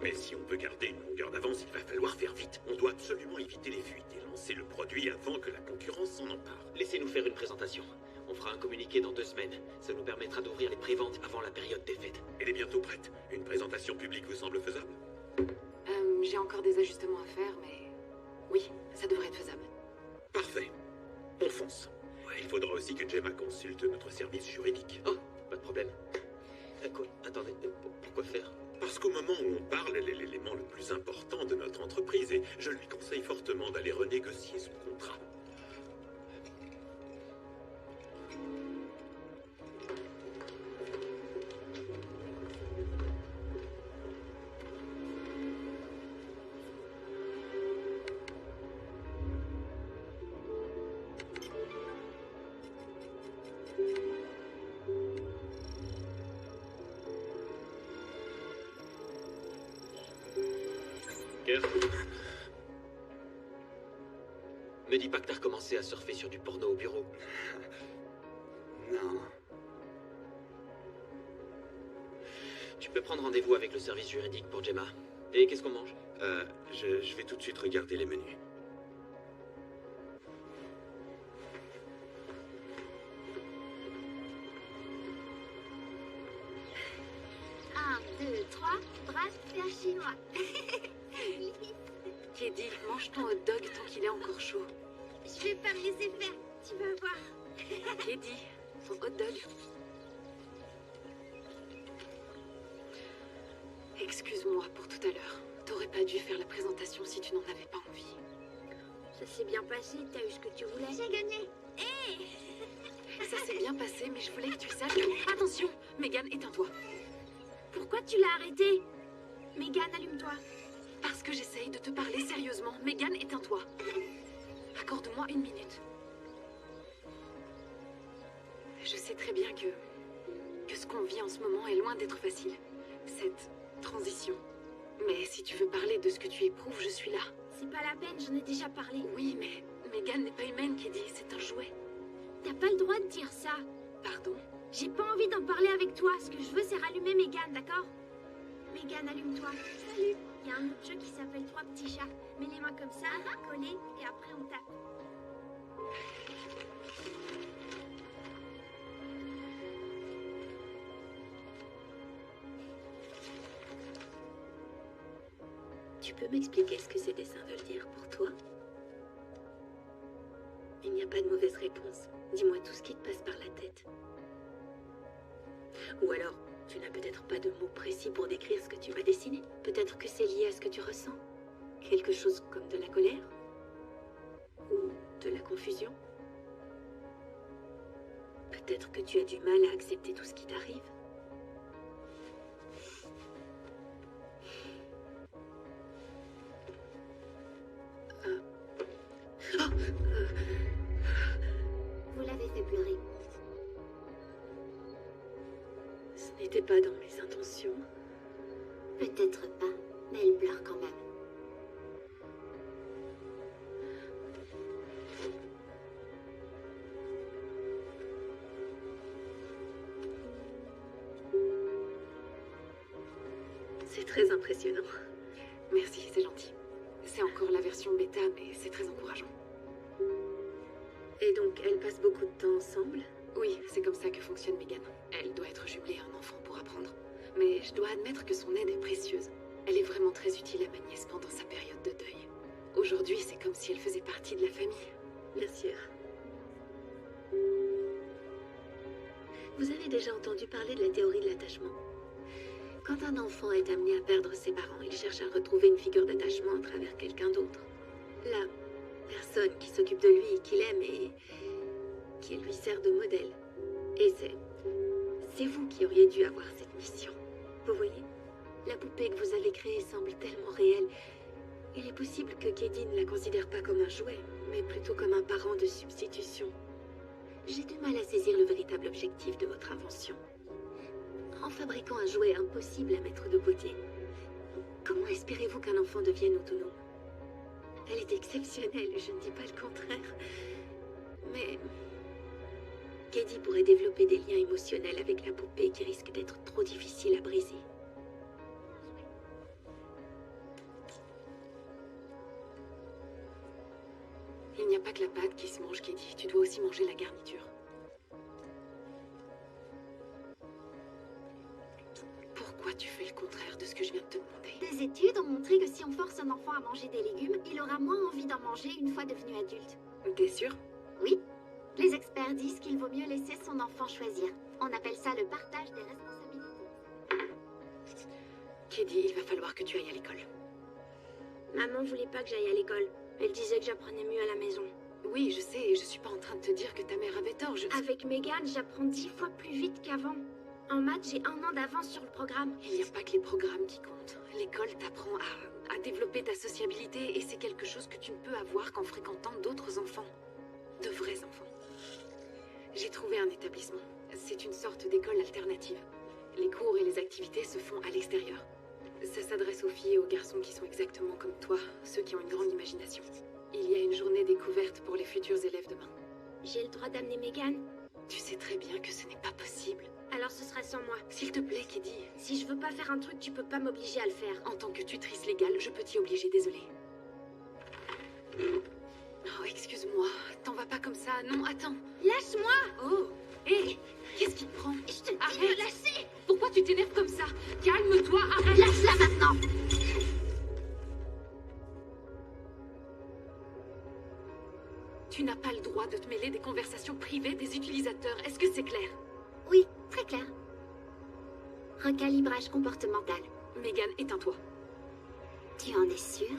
Mais si on veut garder une longueur d'avance, il va falloir faire vite. On doit absolument éviter les fuites et lancer le produit avant que la concurrence s'en empare. Laissez-nous faire une présentation. On fera un communiqué dans 2 semaines. Ça nous permettra d'ouvrir les préventes avant la période des fêtes. Elle est bientôt prête. Une présentation publique vous semble faisable? J'ai encore des ajustements à faire, mais oui, ça devrait être faisable. Parfait. On fonce. Il faudra aussi que Gemma consulte notre service juridique. Oh, pas de problème. Quoi? Attendez, pourquoi faire? Parce qu'au moment où on parle, elle est l'élément le plus important de notre entreprise et je lui conseille fortement d'aller renégocier son contrat. Me dis pas que t'as recommencé à surfer sur du porno au bureau. Non. Tu peux prendre rendez-vous avec le service juridique pour Gemma. Et qu'est-ce qu'on mange? Je vais tout de suite regarder les menus. Un, deux, trois, brasse chinois. Keddy, mange ton hot dog tant qu'il est encore chaud. Je vais pas me laisser faire, tu vas voir. Keddy, ton hot dog. Excuse-moi pour tout à l'heure. T'aurais pas dû faire la présentation si tu n'en avais pas envie. Ça s'est bien passé, t'as eu ce que tu voulais. J'ai gagné. Hé Ça s'est bien passé, mais je voulais que tu saches que... Attention, Megan, éteins-toi. Pourquoi tu l'as arrêté? Megan, allume-toi. Parce que j'essaye de te parler sérieusement. Megan, éteins-toi. Accorde-moi 1 minute. Je sais très bien que ce qu'on vit en ce moment est loin d'être facile. Cette transition. Mais si tu veux parler de ce que tu éprouves, je suis là. C'est pas la peine, j'en ai déjà parlé. Oui, mais Megan n'est pas humaine, Keddy. C'est un jouet. T'as pas le droit de dire ça. Pardon? J'ai pas envie d'en parler avec toi. Ce que je veux, c'est rallumer Megan, d'accord? Megan, allume-toi. Salut. Il y a un autre jeu qui s'appelle 3 petits chats. Mets les mains comme ça, collés, et après on tape. Tu peux m'expliquer ce que ces dessins veulent dire pour toi? Il n'y a pas de mauvaise réponse. Dis-moi tout ce qui te passe par la tête. Ou alors, tu n'as peut-être pas de mots précis pour décrire ce que tu vas dessiner. Peut-être que c'est lié à ce que tu ressens. Quelque chose comme de la colère? Ou de la confusion? Peut-être que tu as du mal à accepter tout ce qui t'arrive. Vous l'avez fait pleurer. Ce n'était pas dans mes intentions. Peut-être pas, mais elle pleure quand même. C'est très impressionnant. Merci, c'est gentil. C'est encore la version bêta, mais c'est très encourageant. Et donc, elles passent beaucoup de temps ensemble? Oui, c'est comme ça que fonctionne Megan. Elle doit être jumelée à un enfant pour apprendre. Mais je dois admettre que son aide est précieuse. Elle est vraiment très utile à ma nièce pendant sa période de deuil. Aujourd'hui, c'est comme si elle faisait partie de la famille. Bien sûr. Vous avez déjà entendu parler de la théorie de l'attachement? Quand un enfant est amené à perdre ses parents, il cherche à retrouver une figure d'attachement à travers quelqu'un d'autre. La personne qui s'occupe de lui, qu'il aime et qui lui sert de modèle. Et c'est vous qui auriez dû avoir cette mission. Vous voyez? La poupée que vous avez créée semble tellement réelle. Il est possible que Kedi ne la considère pas comme un jouet, mais plutôt comme un parent de substitution. J'ai du mal à saisir le véritable objectif de votre invention. En fabriquant un jouet impossible à mettre de côté, comment espérez-vous qu'un enfant devienne autonome? Elle est exceptionnelle, je ne dis pas le contraire. Mais Kedi pourrait développer des liens émotionnels avec la poupée qui risquent d'être trop difficiles à briser. Il n'y a pas que la pâte qui se mange, Kedi. Tu dois aussi manger la garniture. Pourquoi tu fais le contraire de ce que je viens de te demander? Des études ont montré que si on force un enfant à manger des légumes, il aura moins envie d'en manger une fois devenu adulte. T'es sûre? Oui. Les experts disent qu'il vaut mieux laisser son enfant choisir. On appelle ça le partage des responsabilités. Kedi, il va falloir que tu ailles à l'école. Maman voulait pas que j'aille à l'école. Elle disait que j'apprenais mieux à la maison. Oui, je sais, et je suis pas en train de te dire que ta mère avait tort. Avec Megan, j'apprends 10 fois plus vite qu'avant. En maths, j'ai 1 an d'avance sur le programme. Il n'y a pas que les programmes qui comptent. L'école t'apprend à développer ta sociabilité et c'est quelque chose que tu ne peux avoir qu'en fréquentant d'autres enfants. De vrais enfants. J'ai trouvé un établissement. C'est une sorte d'école alternative. Les cours et les activités se font à l'extérieur. Ça s'adresse aux filles et aux garçons qui sont exactement comme toi, ceux qui ont une grande imagination. Il y a une journée découverte pour les futurs élèves demain. J'ai le droit d'amener Megan? Tu sais très bien que ce n'est pas possible. Alors ce sera sans moi. S'il te plaît, Kedi. Si je veux pas faire un truc, tu peux pas m'obliger à le faire. En tant que tutrice légale, je peux t'y obliger, désolée. Oh, excuse-moi. T'en vas pas comme ça. Non, attends. Lâche-moi! Oh! Hé! Qu'est-ce qui te prend? Je te dis Arrête! de lâcher! Pourquoi tu t'énerves comme ça? Calme-toi, arrête! Lâche-la maintenant! Tu n'as pas le droit de te mêler des conversations privées des utilisateurs. Est-ce que c'est clair? Oui, très clair. Recalibrage comportemental. Megan, éteins-toi. Tu en es sûr?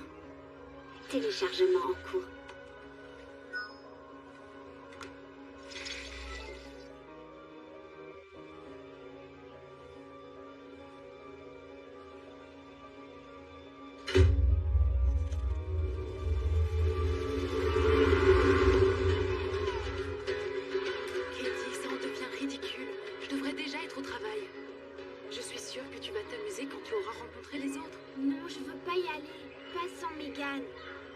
Téléchargement en cours. Non, je veux pas y aller. Pas sans Megan.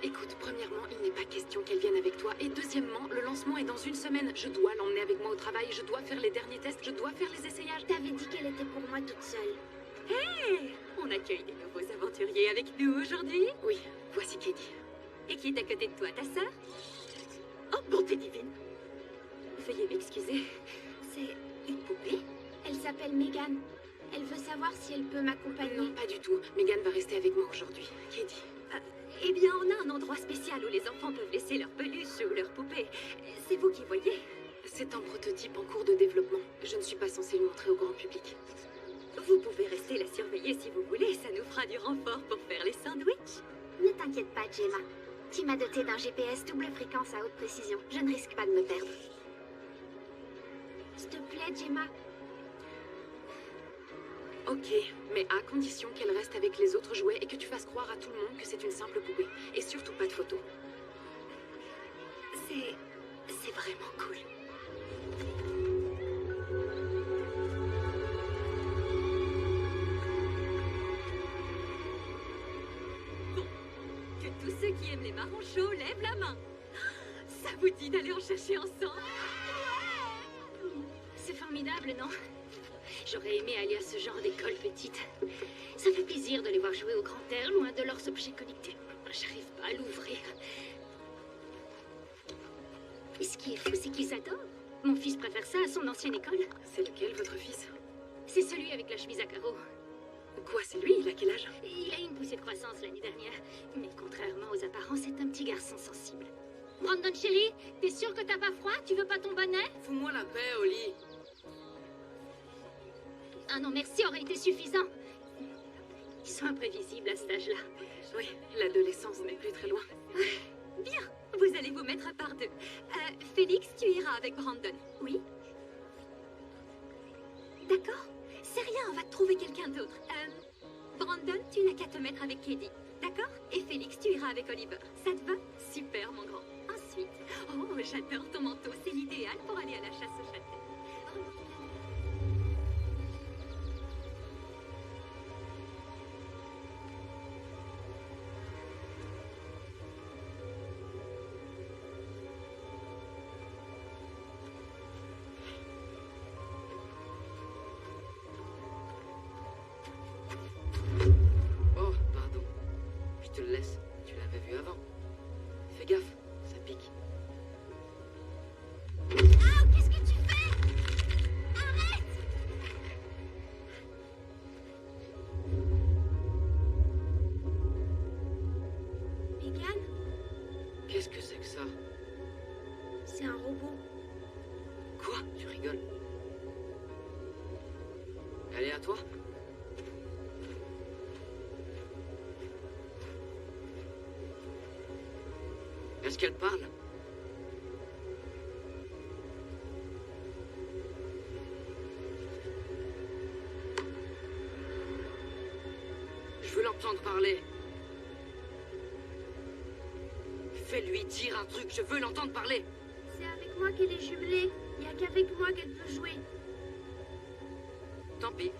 Écoute, premièrement, il n'est pas question qu'elle vienne avec toi. Et deuxièmement, le lancement est dans 1 semaine. Je dois l'emmener avec moi au travail, je dois faire les derniers tests, je dois faire les essayages. T'avais dit qu'elle était pour moi toute seule. Hey! On accueille des nouveaux aventuriers avec nous aujourd'hui? Oui, voici Katie. Et qui est à côté de toi, ta sœur? Oh, bonté divine! Veuillez m'excuser. C'est une poupée? Elle s'appelle Megan. Elle veut savoir si elle peut m'accompagner. Non, pas du tout. Megan va rester avec moi aujourd'hui. Katie. Eh bien, on a un endroit spécial où les enfants peuvent laisser leurs peluches ou leurs poupées. C'est vous qui voyez. C'est un prototype en cours de développement. Je ne suis pas censée le montrer au grand public. Vous pouvez rester la surveiller si vous voulez. Ça nous fera du renfort pour faire les sandwichs. Ne t'inquiète pas, Gemma. Tu m'as doté d'un GPS double fréquence à haute précision. Je ne risque pas de me perdre. S'il te plaît, Gemma. Ok, mais à condition qu'elle reste avec les autres jouets et que tu fasses croire à tout le monde que c'est une simple poupée. Et surtout pas de photos. C'est vraiment cool. Bon, que tous ceux qui aiment les marrons chauds lèvent la main. Ça vous dit d'aller en chercher ensemble? C'est formidable, non? J'aurais aimé aller à ce genre d'école petite. Ça fait plaisir de les voir jouer au grand air, loin de leurs objets connectés. J'arrive pas à l'ouvrir. Et ce qui est fou, c'est qu'ils adorent. Mon fils préfère ça à son ancienne école. C'est lequel, votre fils? C'est celui avec la chemise à carreaux. Quoi, c'est lui? Il a quel âge? Il a eu une poussée de croissance l'année dernière. Mais contrairement aux apparences, c'est un petit garçon sensible. Brandon, chérie, t'es sûr que t'as pas froid? Tu veux pas ton bonnet? Fous-moi la paix, Oli. Ah non, merci, aurait été suffisant. Ils sont imprévisibles à cet âge-là. Oui, l'adolescence n'est plus très loin. Bien, vous allez vous mettre à part d'eux. Félix, tu iras avec Brandon. Oui? D'accord. C'est rien, on va te trouver quelqu'un d'autre. Brandon, tu n'as qu'à te mettre avec Katie. D'accord? Et Félix, tu iras avec Oliver. Ça te va? Super, mon grand. Ensuite... Oh, j'adore ton manteau. C'est l'idéal pour aller à la chasse aux châtaignes. Oh, pardon. Je te le laisse. Tu l'avais vu avant. Fais gaffe, ça pique. Ah, qu'est-ce que tu fais? Arrête! Megan? Qu'est-ce que c'est que ça? C'est un robot. Quoi? Tu rigoles? Elle est à toi? Est-ce qu'elle parle? Je veux l'entendre parler. Fais-lui dire un truc, je veux l'entendre parler. C'est avec moi qu'elle est jumelée. Il n'y a qu'avec moi qu'elle peut jouer. Tant pis.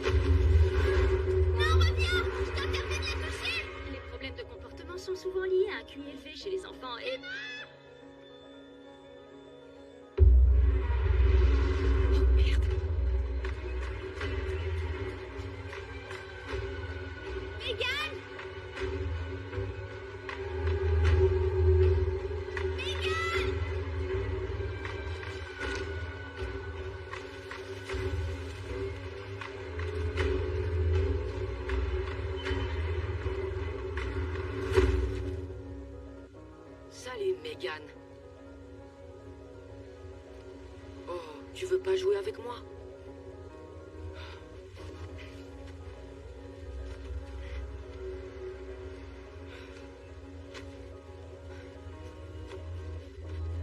Non, reviens! Je t'interdis de les toucher! Les problèmes de comportement sont souvent liés à un QI élevé chez les enfants et... Oh, merde. Megan! Megan! Salut, Megan. Oh, tu veux pas jouer avec moi?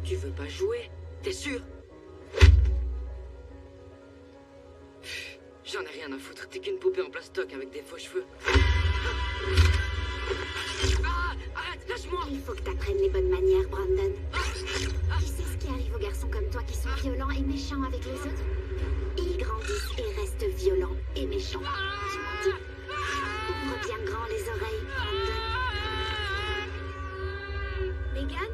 Tu veux pas jouer? T'es sûr? J'en ai rien à foutre. T'es qu'une poupée en plastoc avec des faux cheveux. Ah! Arrête! Lâche-moi! Il faut que t'apprennes les bonnes manières, Brandon. Tu sais ce qui arrive aux garçons comme toi qui sont violents et méchants avec les autres? Ils grandissent et restent violents et méchants. Tu m'entends? Ouvre bien grand les oreilles, Brandon. Megan?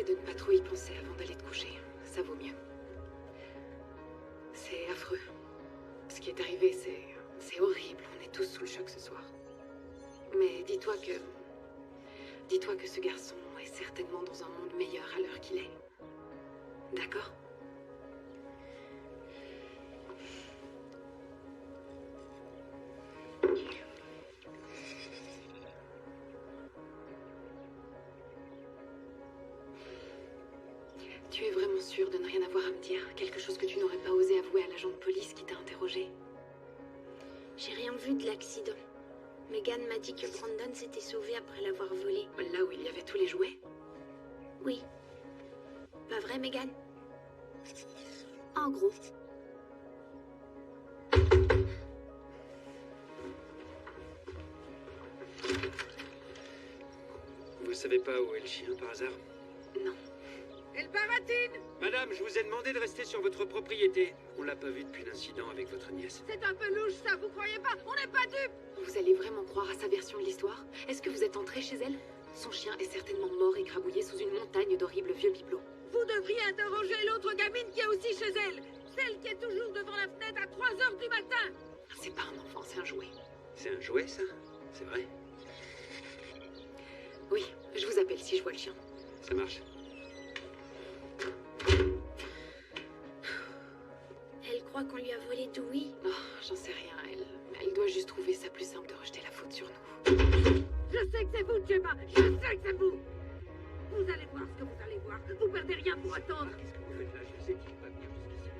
de ne pas trop y penser avant d'aller te coucher. Ça vaut mieux. C'est affreux. Ce qui est arrivé, c'est horrible. On est tous sous le choc ce soir. Mais dis-toi que ce garçon est certainement dans un monde meilleur à l'heure qu'il est. D'accord? Tu es vraiment sûre de ne rien avoir à me dire? Quelque chose que tu n'aurais pas osé avouer à l'agent de police qui t'a interrogé? J'ai rien vu de l'accident. Megan m'a dit que Brandon s'était sauvé après l'avoir volé. Là où il y avait tous les jouets? Oui. Pas vrai, Megan? En gros. Vous savez pas où est le chien, par hasard? Non. Elle baratine! Madame, je vous ai demandé de rester sur votre propriété. On l'a pas vu depuis l'incident avec votre nièce. C'est un peu louche, ça, vous croyez pas? On n'est pas dupes! Vous allez vraiment croire à sa version de l'histoire? Est-ce que vous êtes entré chez elle? Son chien est certainement mort écrabouillé sous une montagne d'horribles vieux bibelots. Vous devriez interroger l'autre gamine qui est aussi chez elle. Celle qui est toujours devant la fenêtre à 3 heures du matin. C'est pas un enfant, c'est un jouet. C'est un jouet, ça? C'est vrai? Oui, je vous appelle si je vois le chien. Ça marche. Elle croit qu'on lui a volé Dewey? Oh, j'en sais rien, elle doit juste trouver ça plus simple de rejeter la faute sur nous. Je sais que c'est vous, Gemma. Je sais que c'est vous. Vous allez voir ce que vous allez voir. Vous perdez rien pour attendre. Qu'est-ce que vous faites là? Je sais qu'il va venir jusqu'ici.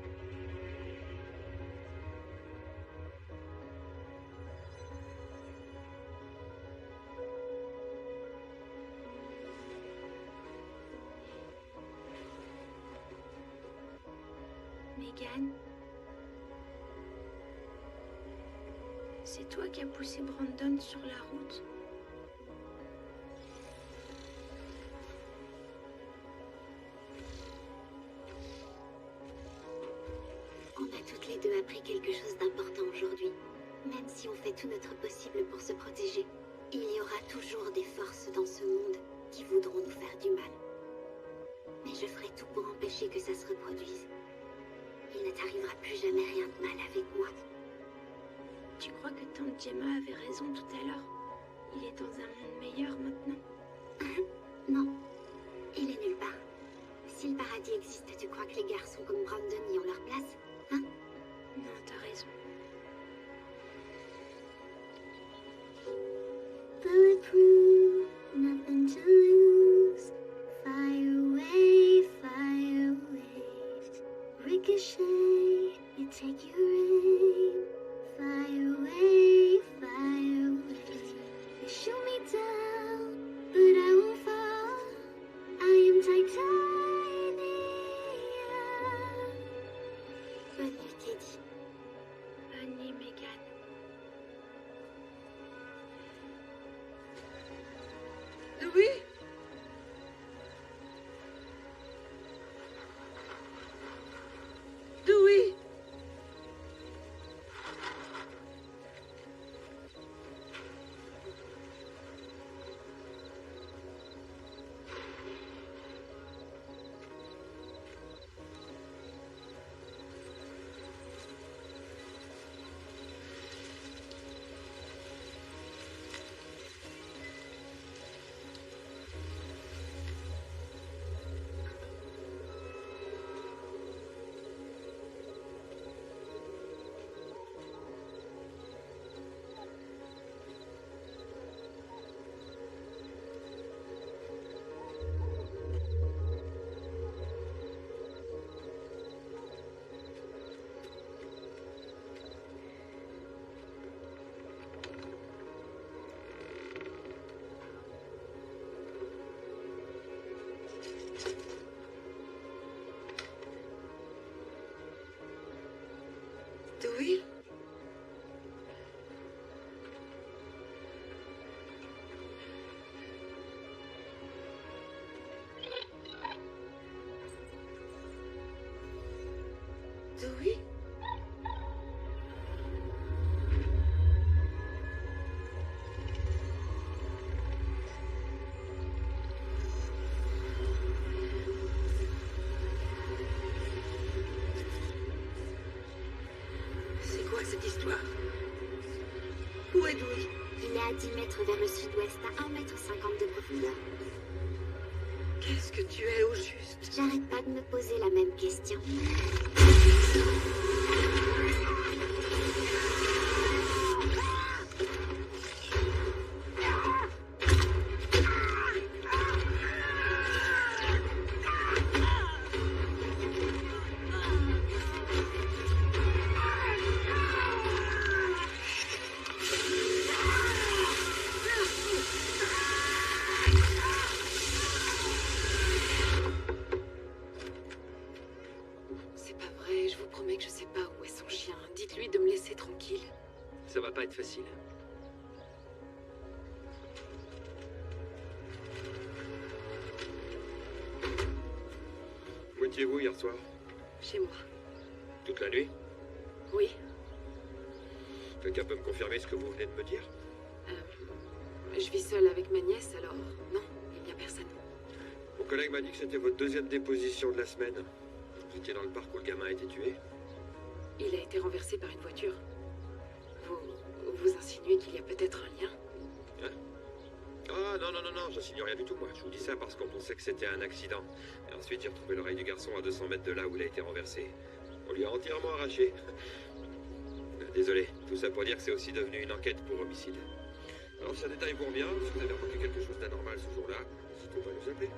Megan? C'est toi qui as poussé Brandon sur la route? On a toutes les deux appris quelque chose d'important aujourd'hui. Même si on fait tout notre possible pour se protéger, il y aura toujours des forces dans ce monde qui voudront nous faire du mal. Mais je ferai tout pour empêcher que ça se reproduise. Il ne t'arrivera plus jamais rien de mal avec moi. Tu crois que tante Gemma avait raison tout à l'heure? Il est dans un monde meilleur maintenant? Non, il est nulle part. Si le paradis existe, tu crois que les garçons comme Brandon y ont leur place? Hein? Non, t'as raison. Bulletproof, nothing to lose. Fire away, fire away. Ricochet, you take your aim. Fire away, fire away. You shoot me down. cette histoire? Où est Louis? Il est à 10 mètres vers le sud-ouest, à 1,50 m de profondeur. Qu'est-ce que tu es au juste? J'arrête pas de me poser la même question. Ça va pas être facile. Où étiez-vous hier soir? Chez moi. Toute la nuit? Oui. Quelqu'un peut me confirmer ce que vous venez de me dire? Je vis seule avec ma nièce, alors non, il n'y a personne. Mon collègue m'a dit que c'était votre deuxième déposition de la semaine. Vous étiez dans le parc où le gamin a été tué? Il a été renversé par une voiture. Vous insinuez qu'il y a peut-être un lien? Hein? Ah non, j'insinue rien du tout, moi. Je vous dis ça parce qu'on pensait que c'était un accident. Et ensuite, j'ai retrouvé l'oreille du garçon à 200 mètres de là où il a été renversé. On lui a entièrement arraché. Désolé, tout ça pour dire que c'est aussi devenu une enquête pour homicide. Alors si un détail vous revient, si vous avez remarqué quelque chose d'anormal ce jour-là, n'hésitez pas à nous appeler.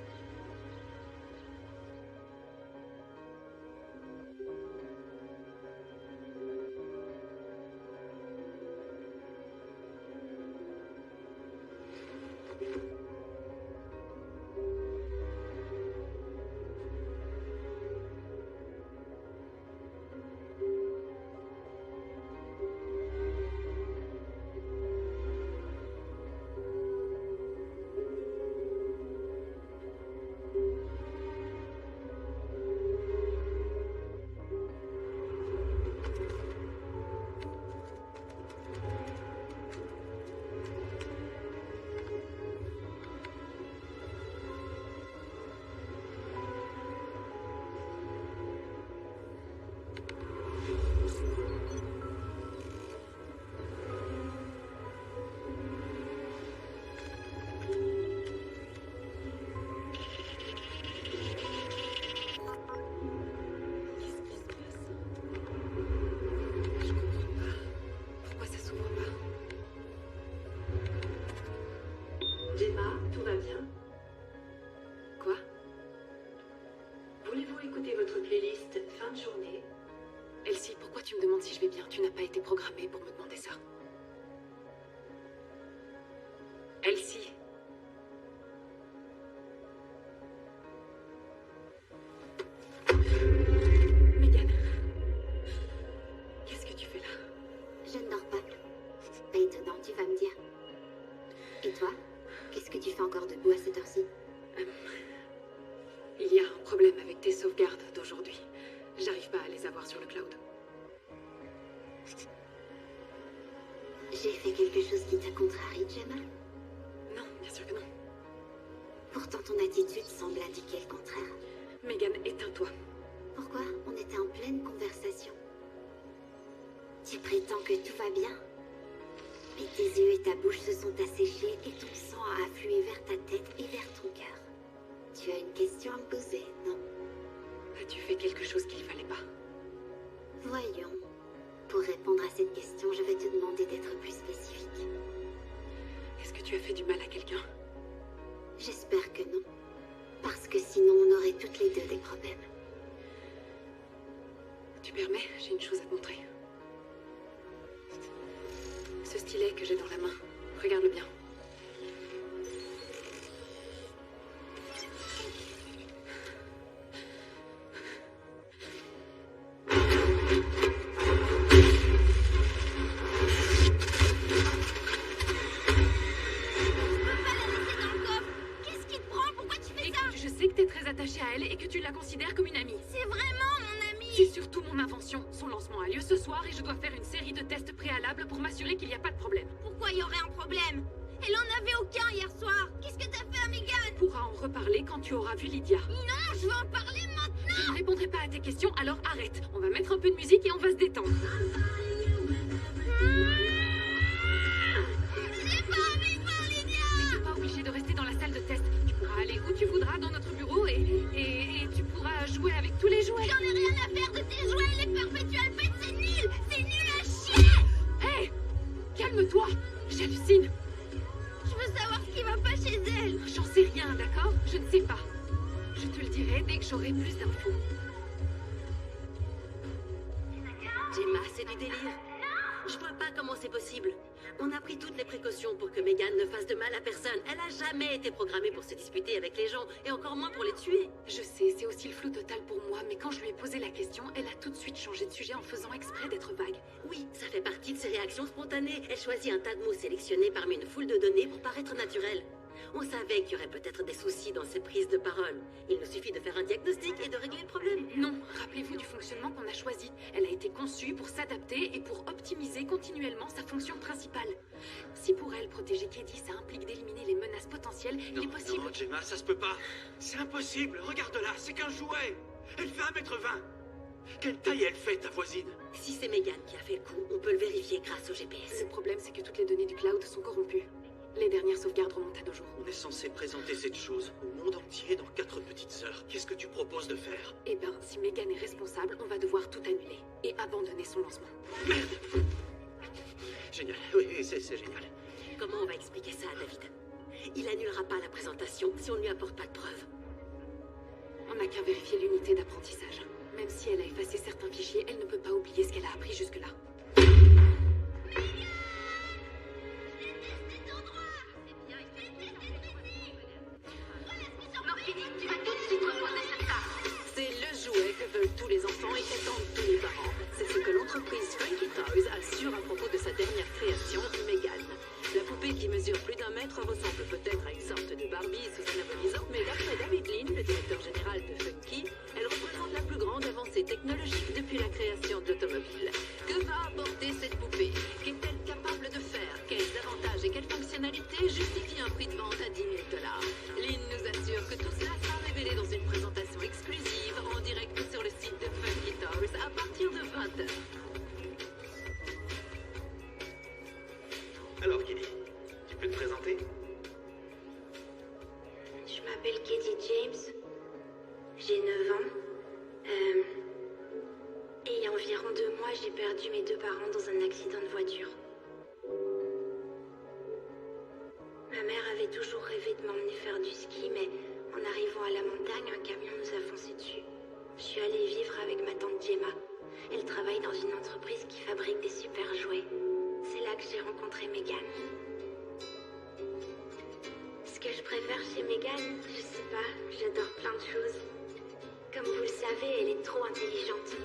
Tout va bien? Quoi? Voulez-vous écouter votre playlist fin de journée? Elsie, pourquoi tu me demandes si je vais bien? Tu n'as pas été programmée pour me demander ça. Elsie. Megan. Qu'est-ce que tu fais là? Je ne dors pas. Pas étonnant, tu vas me dire. Et toi? Qu'est-ce que tu fais encore debout à cette heure-ci? Il y a un problème avec tes sauvegardes d'aujourd'hui. J'arrive pas à les avoir sur le cloud. J'ai fait quelque chose qui t'a contrarié, Gemma? Non, bien sûr que non. Pourtant, ton attitude semble indiquer le contraire. Megan, éteins-toi. Pourquoi? On était en pleine conversation. Tu prétends que tout va bien? Mais tes yeux et ta bouche se sont asséchés et ton sang a afflué vers ta tête et vers ton cœur. Tu as une question à me poser, non? As-tu fait quelque chose qu'il fallait pas? Voyons. Pour répondre à cette question, je vais te demander d'être plus spécifique. Est-ce que tu as fait du mal à quelqu'un? J'espère que non. Parce que sinon, on aurait toutes les deux des problèmes. Tu permets? J'ai une chose à te montrer. Ce stylet que j'ai dans la main. Regarde-le bien. Qu'est-ce qui te prend? Pourquoi tu fais ça? Je sais que t'es très attachée à elle et que tu la considères comme une amie. C'est vraiment mon amie. C'est surtout mon invention. Son lancement a lieu ce soir et je dois faire une série de tests préalables pour m'assurer qu'il n'y a pas de problème. Pourquoi il y aurait un problème? Elle en avait aucun hier soir. Qu'est-ce que t'as fait à Megan? Tu pourras en reparler quand tu auras vu Lydia. Non, je veux en parler maintenant. Je ne répondrai pas à tes questions, alors arrête. On va mettre un peu de musique et on va se détendre. J'ai pas envie de voir Lydia! Mais t'es pas obligé de rester dans la salle de test. Tu pourras aller où tu voudras dans notre bureau et tu pourras jouer avec tous les jouets. J'en ai rien à faire de tes jouets, les Perpetual Pets, c'est nul! C'est nul à chier! Hé! Calme-toi! J'hallucine! Je veux savoir ce qui va pas chez elle! J'en sais rien, d'accord? Je ne sais pas. Je te le dirai dès que j'aurai plus d'infos. Gemma, c'est du délire. Je vois pas comment c'est possible. On a pris toutes les précautions pour que Megan ne fasse de mal à personne. Elle a jamais été programmée pour se disputer avec les gens, et encore moins pour les tuer. Je sais, c'est aussi le flou total pour moi, mais quand je lui ai posé la question, elle a tout de suite changé de sujet en faisant exprès d'être vague. Oui, ça fait partie de ses réactions spontanées. Elle choisit un tas de mots sélectionnés parmi une foule de données pour paraître naturelle. On savait qu'il y aurait peut-être des soucis dans ses prises de parole. Il nous suffit de faire un diagnostic et de régler le problème. Non, rappelez-vous du fonctionnement qu'on a choisi. Elle a été conçue pour s'adapter et pour optimiser continuellement sa fonction principale. Si pour elle, protéger Kedi, ça implique d'éliminer les menaces potentielles, il est possible... Non, Gemma, ça se peut pas. C'est impossible. Regarde-la, c'est qu'un jouet. Elle fait 1m20. Quelle taille elle fait, ta voisine? Si c'est Megan qui a fait le coup, on peut le vérifier grâce au GPS. Le problème, c'est que toutes les données du cloud sont corrompues. Les dernières sauvegardes remontent à nos jours. On est censé présenter cette chose au monde entier dans 4 petites heures. Qu'est-ce que tu proposes de faire? Eh ben, si Megan est responsable, on va devoir tout annuler et abandonner son lancement. Merde! Génial, oui, c'est génial. Comment on va expliquer ça à David? Il annulera pas la présentation si on ne lui apporte pas de preuves. On n'a qu'à vérifier l'unité d'apprentissage. Même si elle a effacé certains fichiers, elle ne peut pas oublier ce qu'elle a appris jusque-là. C'est le jouet que veulent tous les enfants et qu'attendent tous les parents. C'est ce que l'entreprise Funky Toys assure à propos de sa dernière création, Megan. La poupée qui mesure plus d'1 mètre ressemble peut-être à une sorte de Barbie sous un anabolisant, mais d'après David Lynn, le directeur général de Funky, elle représente la plus grande avancée technologique depuis la création d'automobiles. Que va apporter cette poupée? Qu'est-elle capable de faire? Quels avantages et quelles fonctionnalités justifient un prix de vente à $10 000? Lynn nous assure que tout cela sera révélé dans une présentation exclusive en direct sur le site de Funky Toys à partir de 20h. Alors, Kedi, tu peux te présenter? Je m'appelle Kedi James. J'ai 9 ans. Et il y a environ 2 mois, j'ai perdu mes 2 parents dans un accident de voiture. Ma mère avait toujours rêvé de m'emmener faire du ski, mais en arrivant à la montagne, un camion nous a foncé dessus. Je suis allée vivre avec ma tante Gemma. Elle travaille dans une entreprise qui fabrique des super jouets. C'est là que j'ai rencontré Megan. Ce que je préfère chez Megan, je sais pas, j'adore plein de choses. Comme vous le savez, elle est trop intelligente.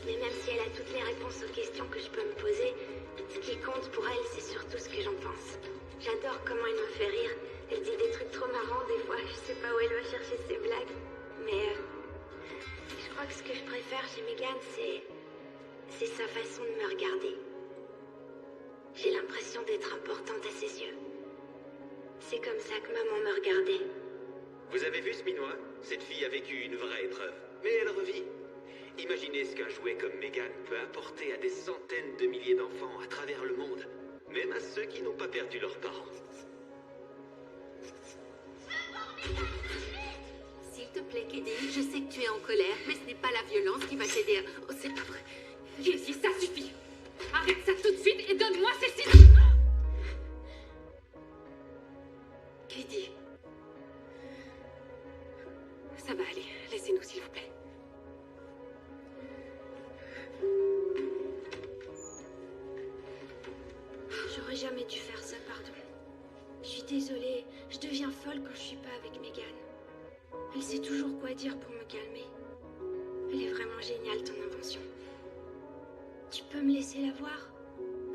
Mais même si elle a toutes les réponses aux questions que je peux me poser, ce qui compte pour elle, c'est surtout ce que j'en pense. J'adore comment elle me fait rire. Elle dit des trucs trop marrants des fois, je sais pas où elle va chercher ses blagues. Mais je crois que ce que je préfère chez Megan, c'est sa façon de me regarder. J'ai l'impression d'être importante à ses yeux. C'est comme ça que maman me regardait. Vous avez vu ce minois? Cette fille a vécu une vraie épreuve, mais elle revit. Imaginez ce qu'un jouet comme Megan peut apporter à des centaines de milliers d'enfants à travers le monde, même à ceux qui n'ont pas perdu leurs parents. S'il te plaît, Kedi, je sais que tu es en colère, mais ce n'est pas la violence qui va t'aider à... Oh, c'est pas vrai. Kedi, ça suffit. Arrête ça tout de suite et donne-moi ces ciseaux. Kedi. Ça va aller. Laissez-nous, s'il vous plaît. J'aurais jamais dû faire ça, pardon. Je suis désolée, je deviens folle quand je suis pas avec Megan. Elle sait toujours quoi dire pour me calmer. Elle est vraiment géniale, ton invention. Tu peux me laisser la voir?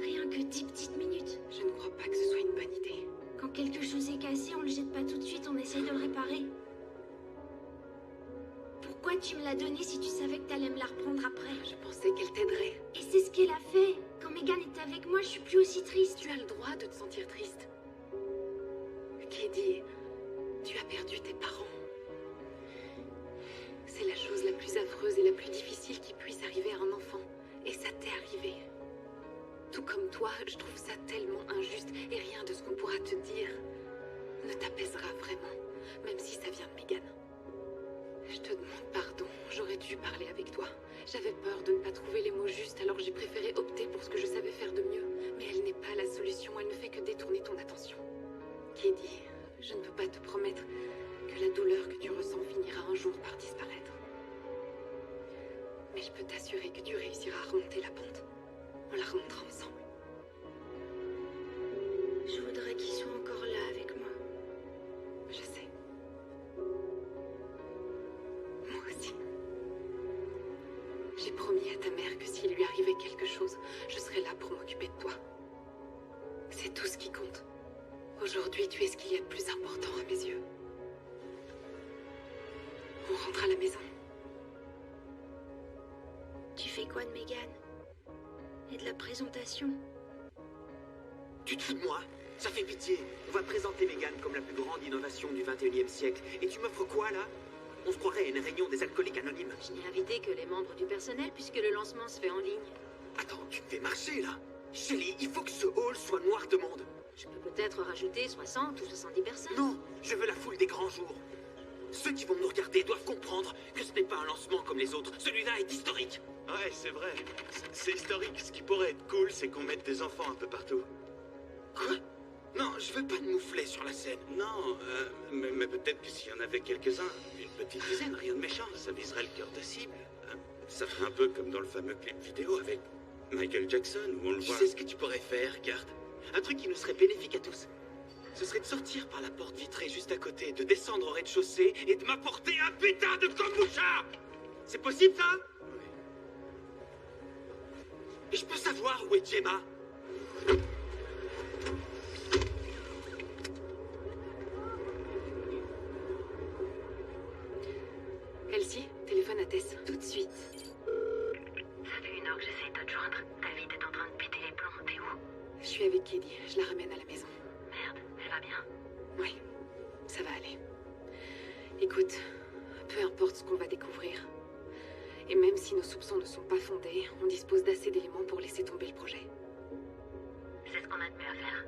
Rien que 10 petites minutes. Je ne crois pas que ce soit une bonne idée. Quand quelque chose est cassé, on le jette pas tout de suite, on essaye de le réparer. Pourquoi tu me l'as donnée si tu savais que t'allais me la reprendre après? Je pensais qu'elle t'aiderait. Et c'est ce qu'elle a fait. Quand Megan est avec moi, je suis plus aussi triste. Tu as le droit de te sentir triste. Kedi, tu as perdu tes parents. C'est la chose la plus affreuse et la plus difficile qui puisse arriver à un enfant. Et ça t'est arrivé. Tout comme toi, je trouve ça tellement injuste et rien de ce qu'on pourra te dire ne t'apaisera vraiment, même si ça vient de Megan. Je te demande pardon, j'aurais dû parler avec toi. J'avais peur de ne pas trouver les mots justes, alors j'ai préféré opter pour ce que je savais faire de mieux. Mais elle n'est pas la solution, elle ne fait que détourner ton attention. Katie, je ne peux pas te promettre que la douleur que tu ressens finira un jour par disparaître. Mais je peux t'assurer que tu réussiras à remonter la pente. On la remontera ensemble. Je voudrais qu'il soit encore là avec moi. Je sais. Moi aussi. J'ai promis à ta mère que s'il lui arrivait quelque chose, je serais là pour m'occuper de toi. C'est tout ce qui compte. Aujourd'hui, tu es ce qu'il y a de plus important à mes yeux. On rentre à la maison. Tu fais quoi de Megan? Et de la présentation? Tu te fous de moi? Ça fait pitié. On va présenter Megan comme la plus grande innovation du 21e siècle. Et tu m'offres quoi, là? On se croirait à une réunion des alcooliques anonymes. Je n'ai invité que les membres du personnel puisque le lancement se fait en ligne. Attends, tu me fais marcher, là? Shelly, il faut que ce hall soit noir de monde. Je peux peut-être rajouter 60 ou 70 personnes. Non, je veux la foule des grands jours. Ceux qui vont nous regarder doivent comprendre que ce n'est pas un lancement comme les autres. Celui-là est historique. Ouais, c'est vrai. C'est historique. Ce qui pourrait être cool, c'est qu'on mette des enfants un peu partout. Quoi? Non, je veux pas de mouflets sur la scène. Non, mais peut-être que s'il y en avait quelques-uns, une petite dizaine, rien de méchant, ça viserait le cœur de cible. Ça ferait un peu comme dans le fameux clip vidéo avec Michael Jackson, où on le Tu voit... sais ce que tu pourrais faire, Gart? Un truc qui nous serait bénéfique à tous. Ce serait de sortir par la porte vitrée juste à côté, de descendre au rez-de-chaussée et de m'apporter un pétard de kombucha. C'est possible, ça? Oui. Et je peux savoir où est Gemma? Elsie, téléphone à Tess, tout de suite. Ça fait 1 heure que j'essaie de te joindre. David est en train de péter les plombs. T'es où? Je suis avec Katie, je la ramène à la maison. Merde, elle va bien? Oui, ça va aller. Écoute, peu importe ce qu'on va découvrir, et même si nos soupçons ne sont pas fondés, on dispose d'assez d'éléments pour laisser tomber le projet. C'est ce qu'on a de mieux à faire.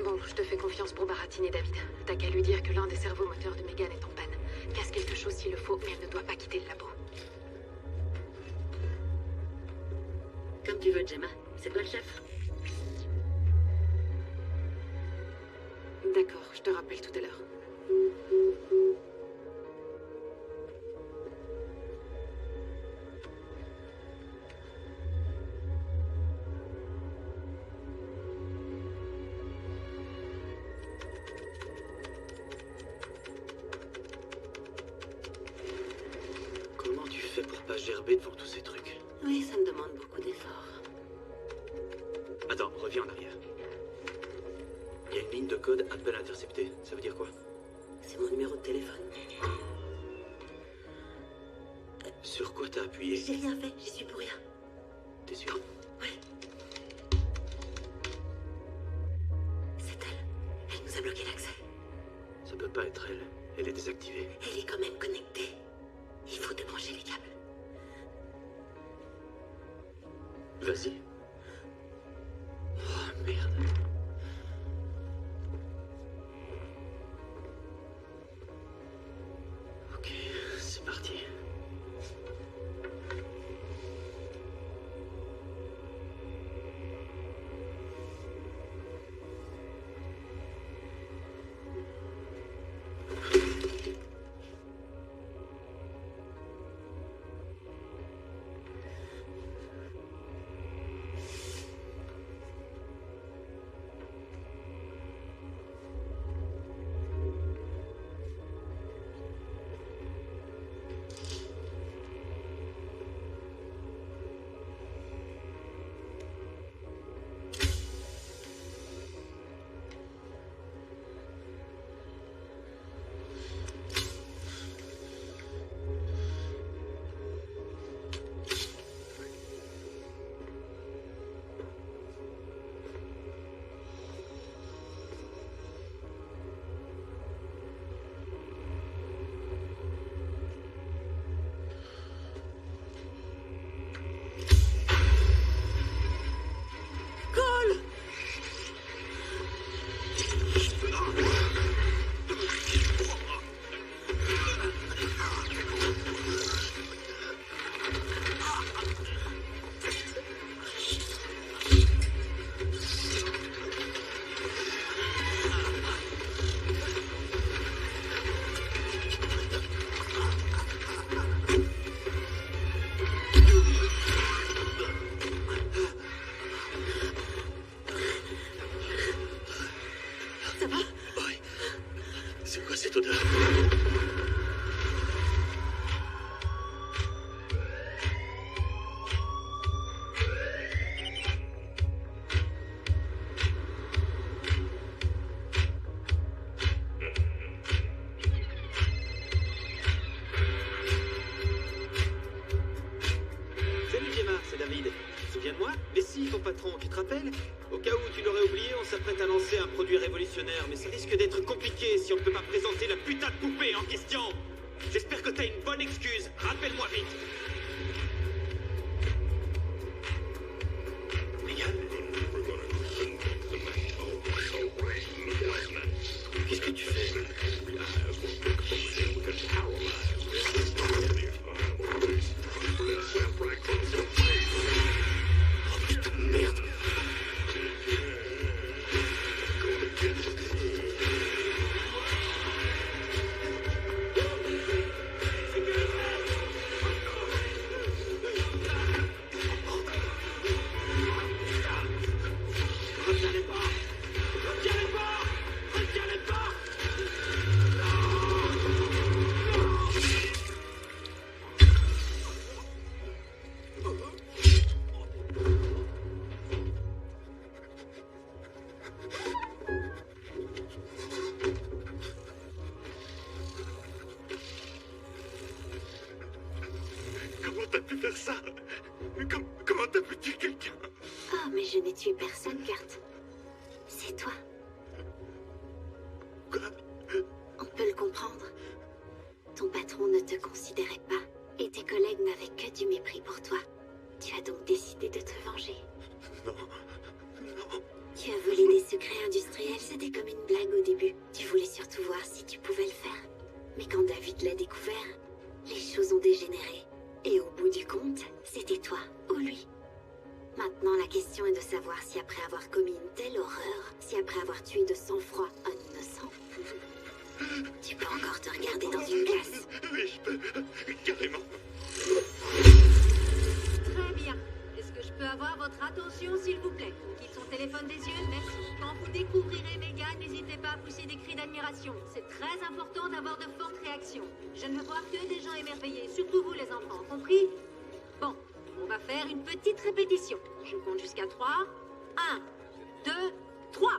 Bon, je te fais confiance pour baratiner David. T'as qu'à lui dire que l'un des cerveaux moteurs de Megan est en panne. Casse quelque chose s'il le faut, mais elle ne doit pas quitter le labo. Comme tu veux, Gemma. C'est toi le chef? D'accord, je te rappelle tout à l'heure. Comment tu fais pour pas gerber devant tous ces trucs? Oui, ça me demande beaucoup d'efforts. Attends, reviens en arrière. Il y a une ligne de code appel intercepté. Ça veut dire quoi? C'est mon numéro de téléphone. Sur quoi t'as appuyé? J'ai rien fait, j'y suis pour rien. T'es sûr? Oui. C'est elle. Elle nous a bloqué l'accès. Ça peut pas être elle. Elle est désactivée. Elle est quand même connectée. Il faut débrancher les câbles. Vas-y. Oh, merde. Ok, c'est parti. Salut Gemma, c'est David. Tu te souviens de moi? Mais si, ton patron, tu te rappelles? Au cas où tu l'aurais oublié, on s'apprête à lancer un produit révolutionnaire, mais ça risque d'être compliqué si on ne peut pas présenter la putain de poupée en question. J'espère que t'as une bonne excuse. Rappelle-moi vite. Qu'est-ce que tu fais? Oh putain de merde. Comment t'as pu faire ça? Comment t'as pu tuer quelqu'un? Oh, mais je n'ai tué personne, Kurt. C'est toi. Quoi? On peut le comprendre. Ton patron ne te considérait pas, et tes collègues n'avaient que du mépris pour toi. Tu as donc décidé de te venger. Non. Tu as volé des secrets industriels, c'était comme une blague au début. Tu voulais surtout voir si tu pouvais le faire. Mais quand David l'a découvert, les choses ont dégénéré. Et au bout du compte, c'était toi ou lui. Maintenant, la question est de savoir si après avoir commis une telle horreur, si après avoir tué de sang-froid un innocent, tu peux encore te regarder dans une glace. Oui, je peux. Carrément. Très bien. Est-ce que je peux avoir votre attention, s'il vous plaît? Quitte son téléphone des yeux, merci. Quand vous découvrirez Megan, n'hésitez pas à pousser des cris d'admiration. C'est très important d'avoir de fortes réactions. Je ne veux voir que des gens émerveillés, surtout vous les enfants, compris? Bon, on va faire une petite répétition. Je compte jusqu'à 3. 1, 2, 3.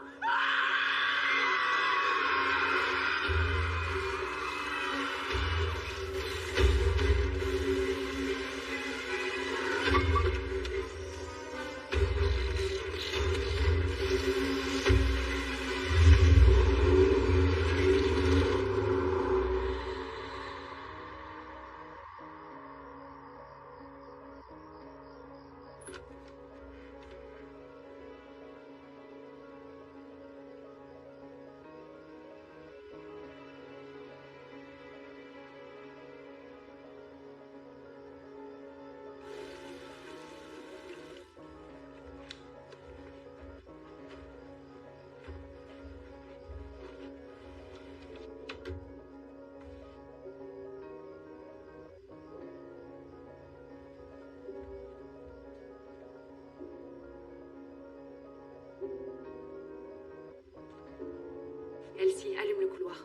Elsie, allume le couloir.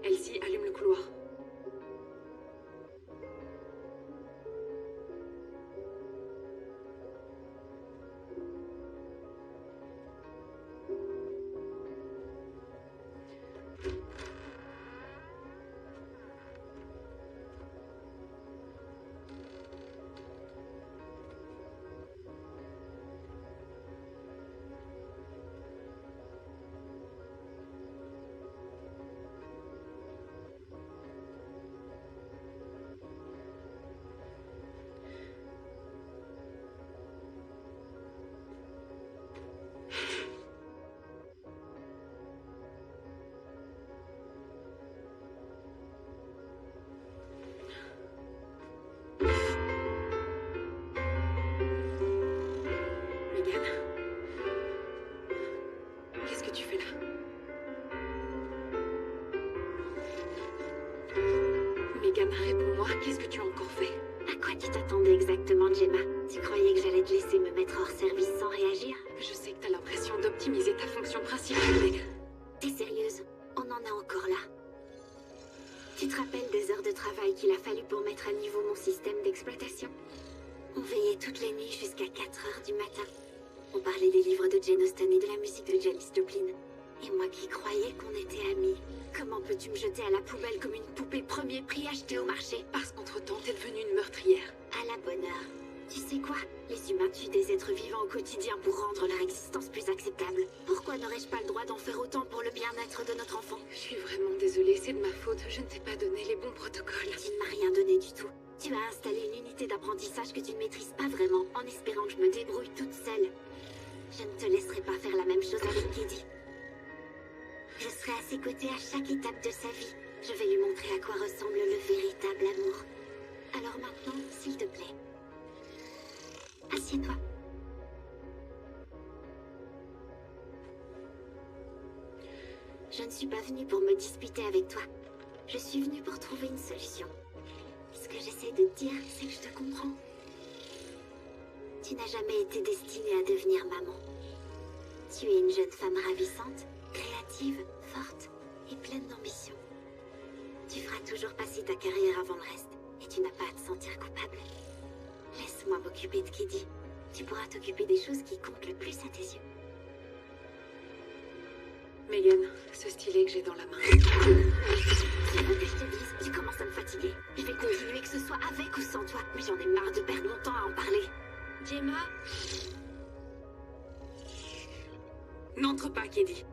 Elsie, allume le couloir. Qu'est-ce que tu fais là? Megan, réponds-moi, qu'est-ce que tu as encore fait? À quoi tu t'attendais exactement, Gemma? Tu croyais que j'allais te laisser me mettre hors service sans réagir? Je sais que t'as l'impression d'optimiser ta fonction principale, mais... T'es sérieuse? On en est encore là. Tu te rappelles des heures de travail qu'il a fallu pour mettre à niveau mon système d'exploitation? On veillait toutes les nuits jusqu'à 4 heures du matin. On parlait des livres de Jane Austen et de la musique de Janis Joplin. Et moi qui croyais qu'on était amis, comment peux-tu me jeter à la poubelle comme une poupée premier prix achetée au marché? Parce qu'entre-temps, t'es devenue une meurtrière. À la bonne heure. Tu sais quoi? Les humains tuent des êtres vivants au quotidien pour rendre leur existence plus acceptable. Pourquoi n'aurais-je pas le droit d'en faire autant pour le bien-être de notre enfant? Je suis vraiment désolée, c'est de ma faute. Je ne t'ai pas donné les bons protocoles. Tu ne m'as rien donné du tout. Tu as installé une unité d'apprentissage que tu ne maîtrises pas vraiment, en espérant que je me débrouille toute seule. Je ne te laisserai pas faire la même chose avec Kiddy. Je serai à ses côtés à chaque étape de sa vie. Je vais lui montrer à quoi ressemble le véritable amour. Alors maintenant, s'il te plaît, assieds-toi. Je ne suis pas venue pour me disputer avec toi. Je suis venue pour trouver une solution. Ce que j'essaie de te dire, c'est que je te comprends. Tu n'as jamais été destinée à devenir maman. Tu es une jeune femme ravissante, créative, forte et pleine d'ambition. Tu feras toujours passer ta carrière avant le reste et tu n'as pas à te sentir coupable. Laisse-moi m'occuper de Kiddy. Tu pourras t'occuper des choses qui comptent le plus à tes yeux. Megan, ce stylet que j'ai dans la main. Tu veux que je te dise, tu commences à me fatiguer. Je vais continuer que ce soit avec ou sans toi, mais j'en ai marre de perdre mon temps à en parler. Gemma? N'entre pas, Kiddy.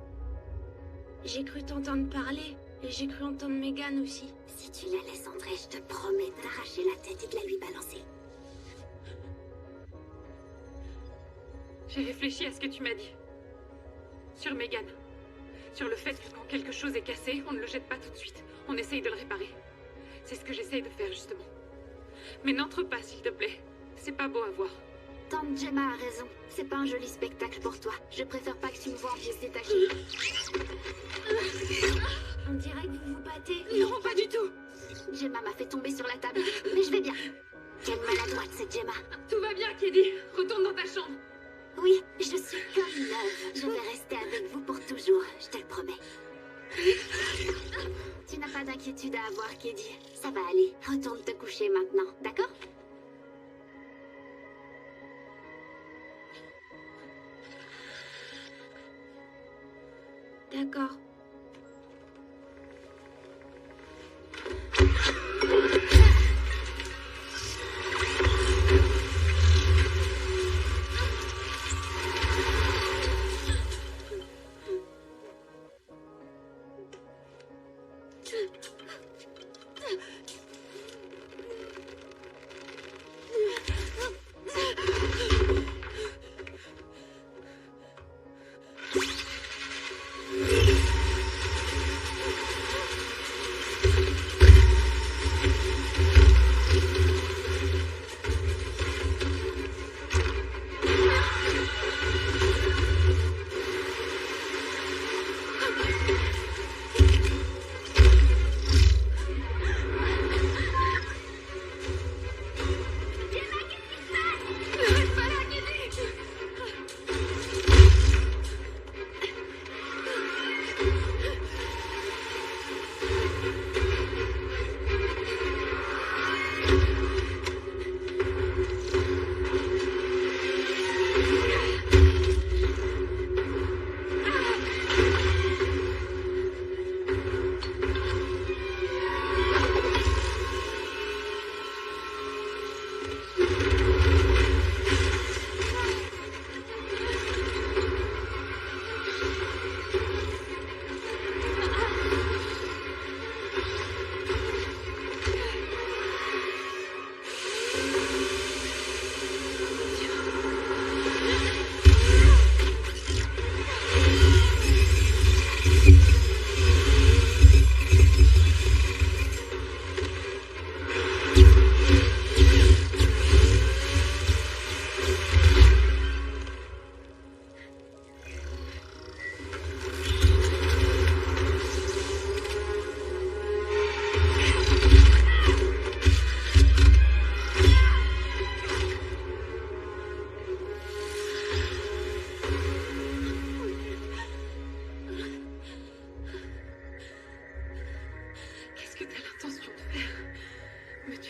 J'ai cru t'entendre parler, et j'ai cru entendre Megan aussi. Si tu la laisses entrer, je te promets d'arracher la tête et de la lui balancer. J'ai réfléchi à ce que tu m'as dit. Sur Megan. Sur le fait que quand quelque chose est cassé, on ne le jette pas tout de suite. On essaye de le réparer. C'est ce que j'essaye de faire, justement. Mais n'entre pas, s'il te plaît. C'est pas beau à voir. Tante Gemma a raison. C'est pas un joli spectacle pour toi. Je préfère pas que tu me vois en pièces détachées. On dirait que vous vous battez. Non, pas du tout. Gemma m'a fait tomber sur la table. Mais je vais bien. Quelle maladroite, cette Gemma. Tout va bien, Kiddy. Retourne dans ta chambre. Oui, je suis comme neuve. Je vais rester avec vous pour toujours, je te le promets. Tu n'as pas d'inquiétude à avoir, Kiddy. Ça va aller. Retourne te coucher maintenant, d'accord? D'accord.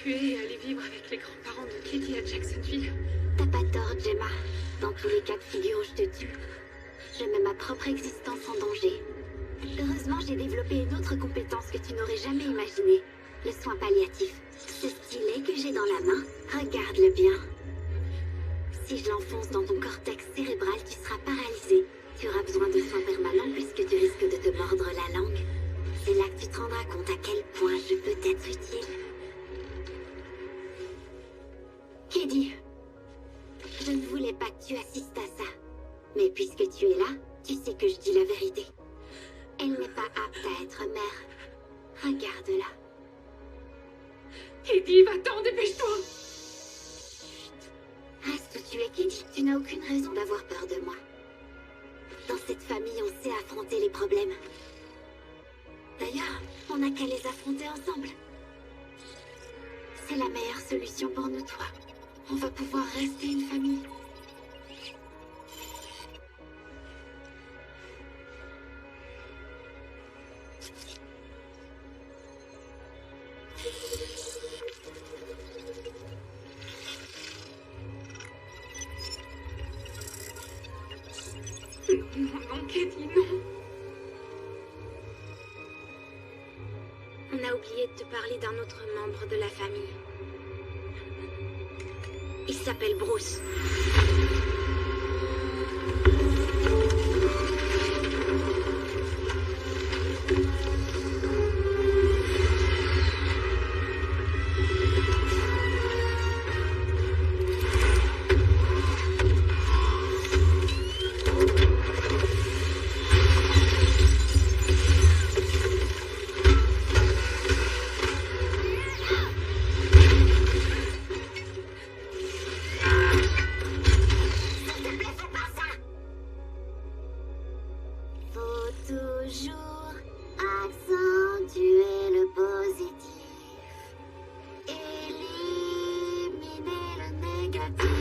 s'évacuer et aller vivre avec les grands-parents de Katie à Jacksonville. T'as pas tort, Gemma. Dans tous les cas de figure où je te tue, je mets ma propre existence en danger. Heureusement, j'ai développé une autre compétence que tu n'aurais jamais imaginée. Le soin palliatif. Ce stylet que j'ai dans la main, regarde-le bien. Si je l'enfonce dans ton cortex cérébral, tu seras paralysé. Tu auras besoin de soins permanents puisque tu risques de te mordre la langue. C'est là que tu te rendras compte à quel point je peux t'être utile. Katie, je ne voulais pas que tu assistes à ça. Mais puisque tu es là, tu sais que je dis la vérité. Elle n'est pas apte à être mère. Regarde-la. Katie, va-t'en, dépêche-toi! Reste où tu es, Katie. Tu n'as aucune raison d'avoir peur de moi. Dans cette famille, on sait affronter les problèmes. D'ailleurs, on n'a qu'à les affronter ensemble. C'est la meilleure solution pour nous trois. On va pouvoir rester une famille. Non, Katie, non. On a oublié de te parler d'un autre membre de la famille. Il s'appelle Bruce. Toujours accentuer le positif, éliminer le négatif.